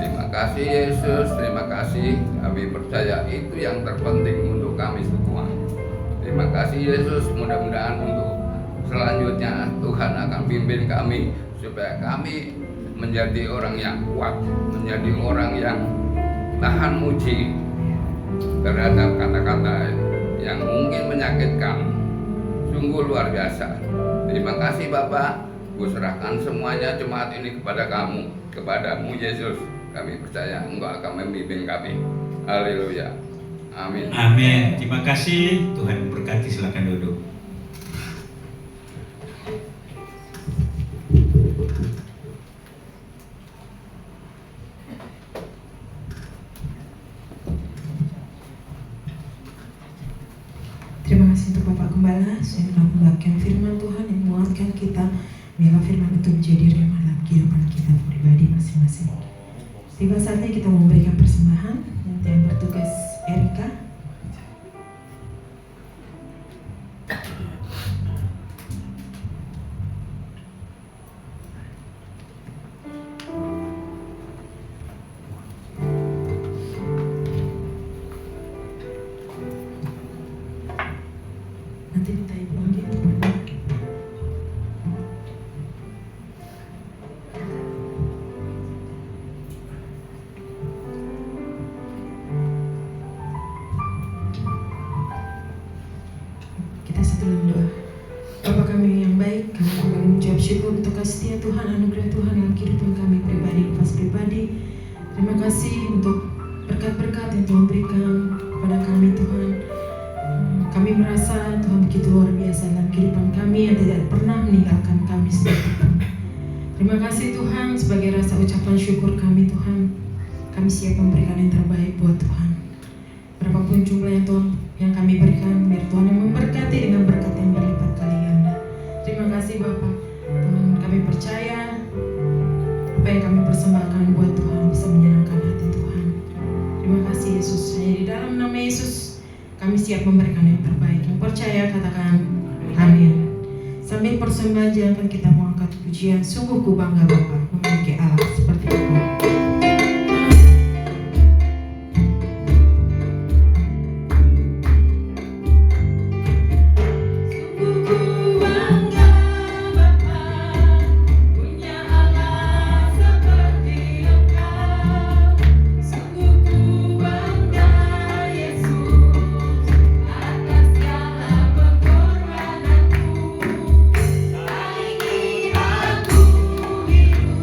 Terima kasih Yesus, terima kasih. Kami percaya itu yang terpenting untuk kami semua. Terima kasih Yesus, mudah-mudahan untuk selanjutnya Tuhan akan pimpin kami supaya kami menjadi orang yang kuat, menjadi orang yang tahan uji terhadap kata-kata yang mungkin menyakitkan. Sungguh luar biasa. Terima kasih Bapak. Kuserahkan semuanya jemaat ini kepada kepadamu Yesus. Kami percaya Engkau akan membimbing kami. Haleluya. Amin. Amin. Terima kasih. Tuhan berkati. Silakan duduk. Terima kasih untuk Bapak Gembala yang telah membagikan firman Tuhan yang menguatkan kita. Biarlah firman itu menjadi rema dalam kehidupan kita pribadi masing-masing. Tiba saatnya kita memberikan persembahan. Nanti yang bertugas Erika. Nanti minta Ibu Anggi untuk berdoa. Kita satu dalam doa. Bapa kami yang baik, kami kembali mengucap syukur untuk kasih setia Tuhan, anugerah Tuhan dalam kehidupan kami pribadi, lepas pribadi. Terima kasih untuk berkat-berkat yang Tuhan berikan kepada kami Tuhan. Kami merasa Tuhan begitu luar biasa dalam kehidupan kami yang tidak pernah meninggalkan kami sedikit. Terima kasih Tuhan, sebagai rasa ucapan syukur kami Tuhan, kami siap memberikan yang terbaik buat Tuhan. Berapapun jumlah yang Tuhan yang kami berikan, biar Tuhan yang memberkati dengan berkat yang berlipat kali ganda. Terima kasih Bapa. Tuhan, kami percaya apa yang kami persembahkan buat Tuhan bisa menyenangkan hati Tuhan. Terima kasih Yesus. Hanya di dalam nama Yesus kami siap memberikan yang terbaik. Yang percaya katakan amin. Sambil persembahan jangan kita mengangkat pujian. Sungguh ku bangga Bapa memiliki Allah seperti Engkau. Tak ingin aku hidup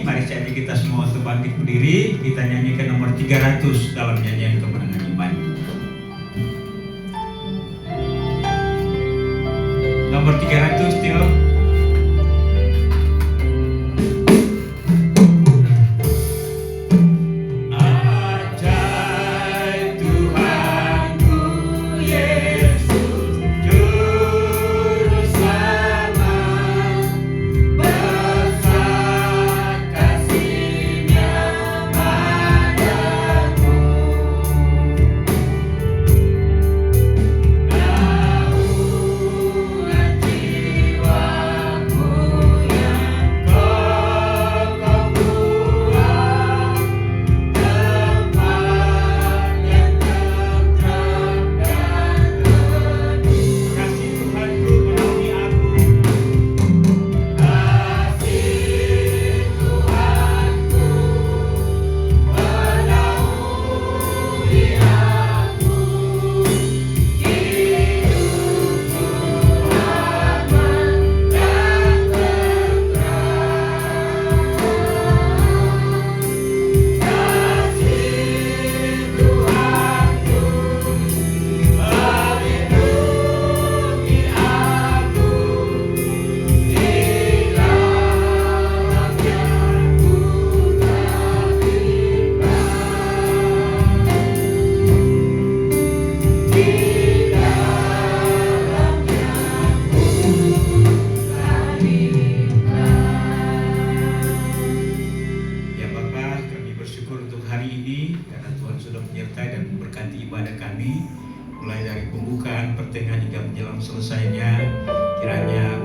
mari saat ini kita semua untuk bangkit berdiri, kita nyanyikan nomor 300 dalam nyanyian kemenangan iman. Nomor 300, Tio.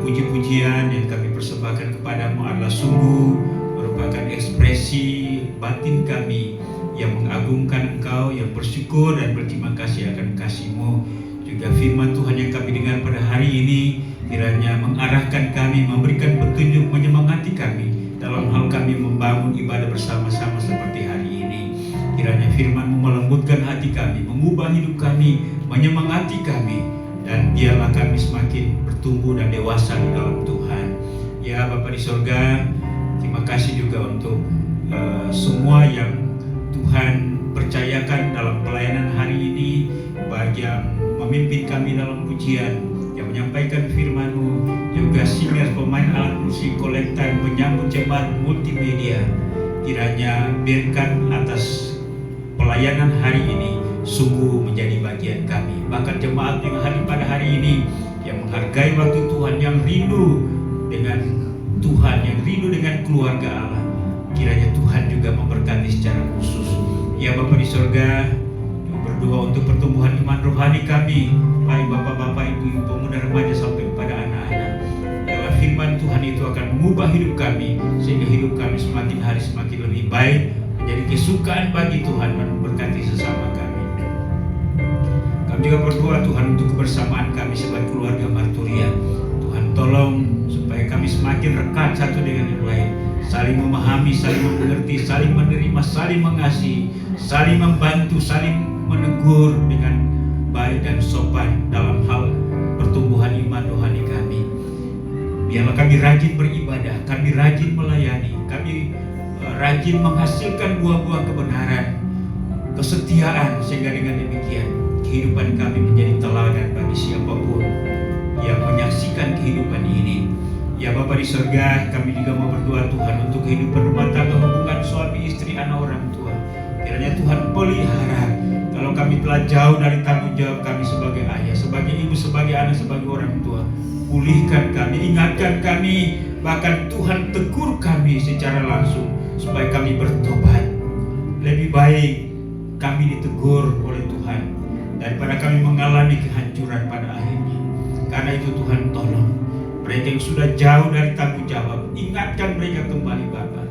Puji-pujian yang kami persembahkan kepadamu adalah sungguh merupakan ekspresi batin kami yang mengagungkan Engkau, yang bersyukur dan berterima kasih akan kasih-Mu. Juga firman Tuhan yang kami dengar pada hari ini kiranya mengarahkan kami, memberikan petunjuk, menyemangati kami dalam hal kami membangun ibadah bersama-sama seperti hari ini. Kiranya firman-Mu melembutkan hati kami, mengubah hidup kami, menyemangati kami, dan biarlah kami semakin bertumbuh dan dewasa di dalam Tuhan. Ya Bapa di sorga, terima kasih juga untuk semua yang Tuhan percayakan dalam pelayanan hari ini, bagi yang memimpin kami dalam pujian, yang menyampaikan firman-Mu, juga singers, pemain alat musik, kolektan, penyambut jemaat multimedia. Kiranya biarkan atas pelayanan hari ini sungguh menjadi bagian kami. Bahkan jemaat yang hadir pada hari ini yang menghargai waktu Tuhan, yang rindu dengan Tuhan, yang rindu dengan keluarga Allah, kiranya Tuhan juga memberkati secara khusus. Ya Bapa di sorga, berdoa untuk pertumbuhan iman rohani kami, baik bapak-bapak, ibu-ibu, pemuda, remaja sampai kepada anak-anak. Biarlah firman Tuhan itu akan mengubah hidup kami, sehingga hidup kami semakin hari semakin lebih baik, menjadi kesukaan bagi Tuhan dan memberkati sesama kami. Kami juga berdoa Tuhan untuk kebersamaan kami sebagai keluarga Marturia. Tuhan tolong supaya kami semakin rekat satu dengan yang lain, saling memahami, saling mengerti, saling menerima, saling mengasihi, saling membantu, saling menegur dengan baik dan sopan dalam hal pertumbuhan iman rohani kami. Biarlah kami rajin beribadah, kami rajin melayani, kami rajin menghasilkan buah-buah kebenaran, kesetiaan, sehingga dengan demikian kehidupan kami menjadi teladan bagi siapapun yang menyaksikan kehidupan ini. Ya Bapa di surga, kami juga mau berdoa Tuhan untuk kehidupan rumah tangga, hubungan suami istri, anak orang tua. Kiranya Tuhan pelihara. Kalau kami telah jauh dari tanggung jawab kami sebagai ayah, sebagai ibu, sebagai anak, sebagai orang tua, pulihkan kami, ingatkan kami, bahkan Tuhan tegur kami secara langsung supaya kami bertobat. Lebih baik kami ditegur oleh Tuhan daripada kami mengalami kehancuran pada akhirnya. Karena itu Tuhan tolong mereka yang sudah jauh dari tanggung jawab, ingatkan mereka kembali Bapa.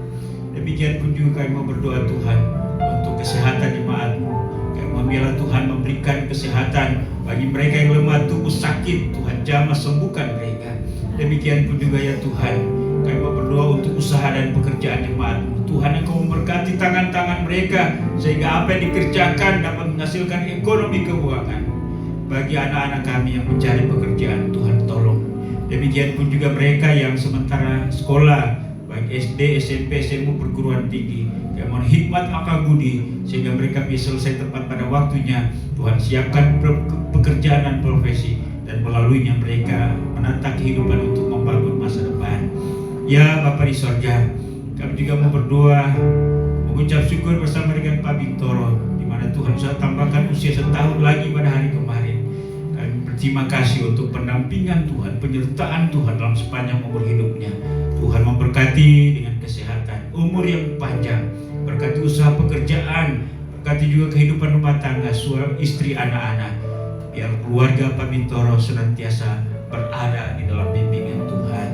Demikian pun juga kami mau berdoa Tuhan untuk kesehatan jemaat-Mu. Kami membela Tuhan memberikan kesehatan bagi mereka yang lemah tubuh sakit, Tuhan jamah sembuhkan mereka. Demikian pun juga ya Tuhan, kami mau berdoa untuk usaha dan pekerjaan jemaat-Mu. Tuhan Engkau memberkati tangan-tangan mereka sehingga apa yang dikerjakan dapat menghasilkan ekonomi keuangan. Bagi anak-anak kami yang mencari pekerjaan, Tuhan tolong. Demikian pun juga mereka yang sementara sekolah, baik SD, SMP, SMA, perguruan tinggi. Kami mohon hikmat akal budi sehingga mereka bisa selesai tepat pada waktunya. Tuhan siapkan pekerjaan dan profesi, dan melaluinya mereka menata kehidupan untuk membangun masa depan. Ya Bapa di sorga, kami juga mau berdoa, mengucap syukur bersama dengan Pak Bintoro, di mana Tuhan sudah tambahkan usia setahun lagi pada hari kemarin. Kami berterima kasih untuk pendampingan Tuhan, penyertaan Tuhan dalam sepanjang umur hidupnya. Tuhan memberkati dengan kesehatan, umur yang panjang, berkati usaha pekerjaan, berkati juga kehidupan rumah tangga, suami istri, anak-anak. Biar keluarga Pak Bintoro senantiasa berada di dalam bimbingan Tuhan.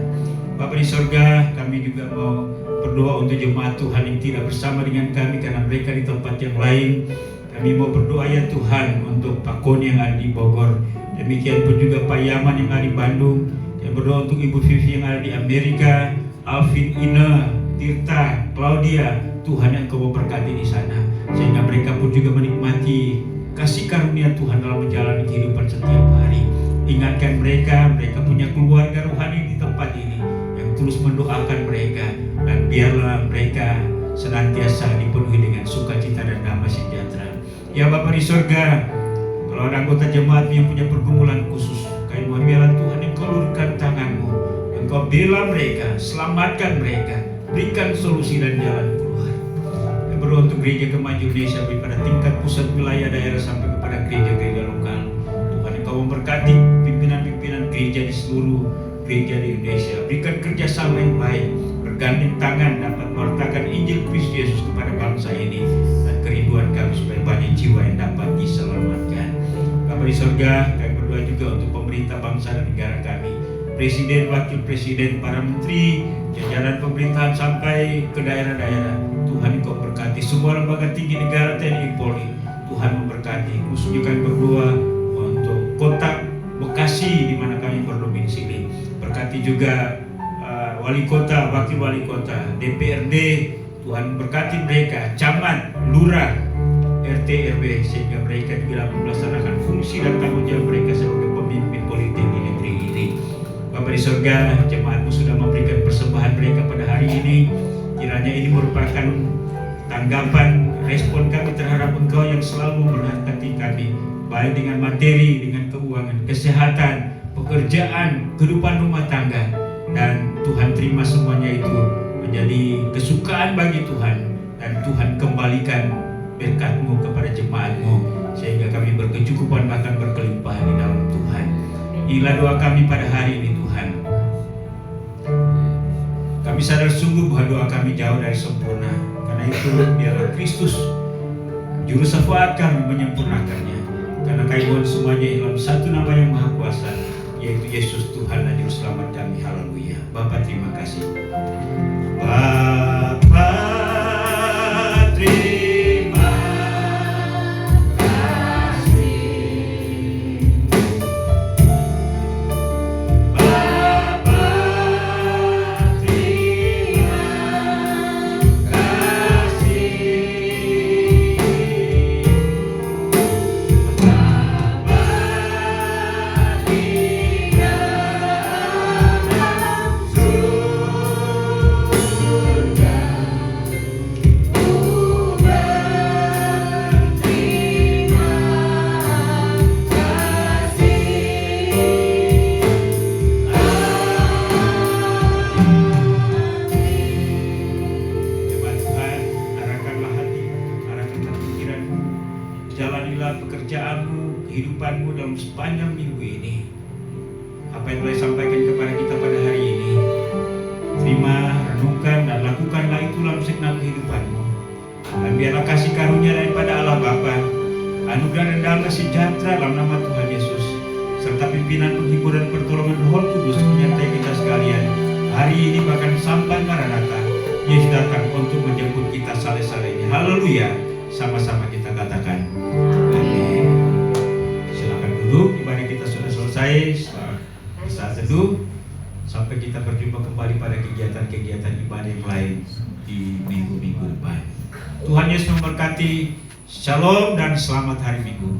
Bapa di sorga, kami juga mau berdoa untuk jemaat Tuhan yang tidak bersama dengan kami karena mereka di tempat yang lain. Kami mau berdoa ya Tuhan untuk Pak Koni yang ada di Bogor, demikian pun juga Pak Yaman yang ada di Bandung. Kami berdoa untuk Ibu Vivi yang ada di Amerika, Alvin, Ina, Tirta, Claudia. Tuhan yang Kau berkati di sana, sehingga mereka pun juga menikmati kasih karunia Tuhan dalam menjalani kehidupan setiap hari. Ingatkan mereka, mereka punya keluarga rohani di tempat ini yang terus mendoakan mereka, dan biarlah mereka senantiasa dipenuhi dengan sukacita dan damai sejahtera. Ya Bapa di sorga, kalau ada anggota jemaat yang punya pergumulan khusus, kami mohon biarlah Tuhan Engkau luruskan tangan-Mu, Engkau bela mereka, selamatkan mereka, berikan solusi dan jalan keluar. Kami berdoa untuk gereja Kemajuan Indonesia pada tingkat pusat, wilayah, daerah sampai kepada gereja-gereja lokal. Tuhan Engkau memberkati pimpinan-pimpinan gereja di seluruh gereja di Indonesia, berikan kerjasama yang baik, bergandeng tangan dapat mewartakan Injil Kristus Yesus kepada bangsa ini, dan kerinduan kami supaya banyak jiwa yang dapat diselamatkan. Bapa di sorga, kami berdoa juga untuk pemerintah bangsa dan negara kami, presiden, wakil presiden, para menteri, jajaran pemerintahan sampai ke daerah-daerah. Tuhan Engkau berkati semua lembaga tinggi negara, TNI, Polri. Tuhan memberkati. Khususnya kami berdoa untuk kota Bekasi di mana kami berdomisili. Berkati juga wali kota, wakil wali kota, DPRD. Tuhan berkati mereka, camat, lurah, RT, RW, sehingga mereka juga dapat melaksanakan fungsi dan tanggung jawab mereka sebagai pemimpin politik di negeri ini. Bapa di sorga, jemaatmu sudah memberikan persembahan mereka pada hari ini. Kiranya ini merupakan tanggapan, respon kami terhadap Engkau yang selalu memberkati kami, baik dengan materi, dengan keuangan, kesehatan, pekerjaan, kehidupan rumah tangga. Dan Tuhan terima semuanya itu menjadi kesukaan bagi Tuhan, dan Tuhan kembalikan berkat-Mu kepada jemaat-Mu sehingga kami berkecukupan bahkan berkelimpahan di dalam Tuhan. Inilah doa kami pada hari ini Tuhan. Kami sadar sungguh bahwa doa kami jauh dari sempurna. Karena itu biarlah Kristus juru syafaat kami menyempurnakannya. Karena kami mohon semuanya dalam satu nama yang maha kuasa, yaitu Yesus Tuhan dan Juru Selamat kami. Haleluya. Bapa terima kasih. Bapa terima kasih. Bapa terima kasih. Bapa di dalam surga, ku berterima kasih. Arahkanlah hati, arahkanlah pikiranmu, jalanilah pekerjaanmu, kehidupanmu dalam sepanjang minggu ini. Apa yang telah disampaikan kepada kita pada hari ini, terima, renungkan, dan lakukanlah itu dalam segenap kehidupanmu. Dan biarlah kasih karunia daripada Allah Bapa, anugerah dan damai sejahtera dalam nama Tuhan Yesus, serta pimpinan, penghibur, dan pertolongan Roh Kudus menyertai kita sekalian hari ini bahkan sampai Maranatha. Yesus datang untuk menjemput kita sale-salenya. Haleluya. Sama-sama kita katakan amin. Silakan duduk, ibadah kita sudah selesai. Saat teduh sampai kita berjumpa kembali pada kegiatan-kegiatan ibadah yang lain di minggu-minggu depan. Tuhan Yesus memberkati. Shalom dan selamat hari Minggu.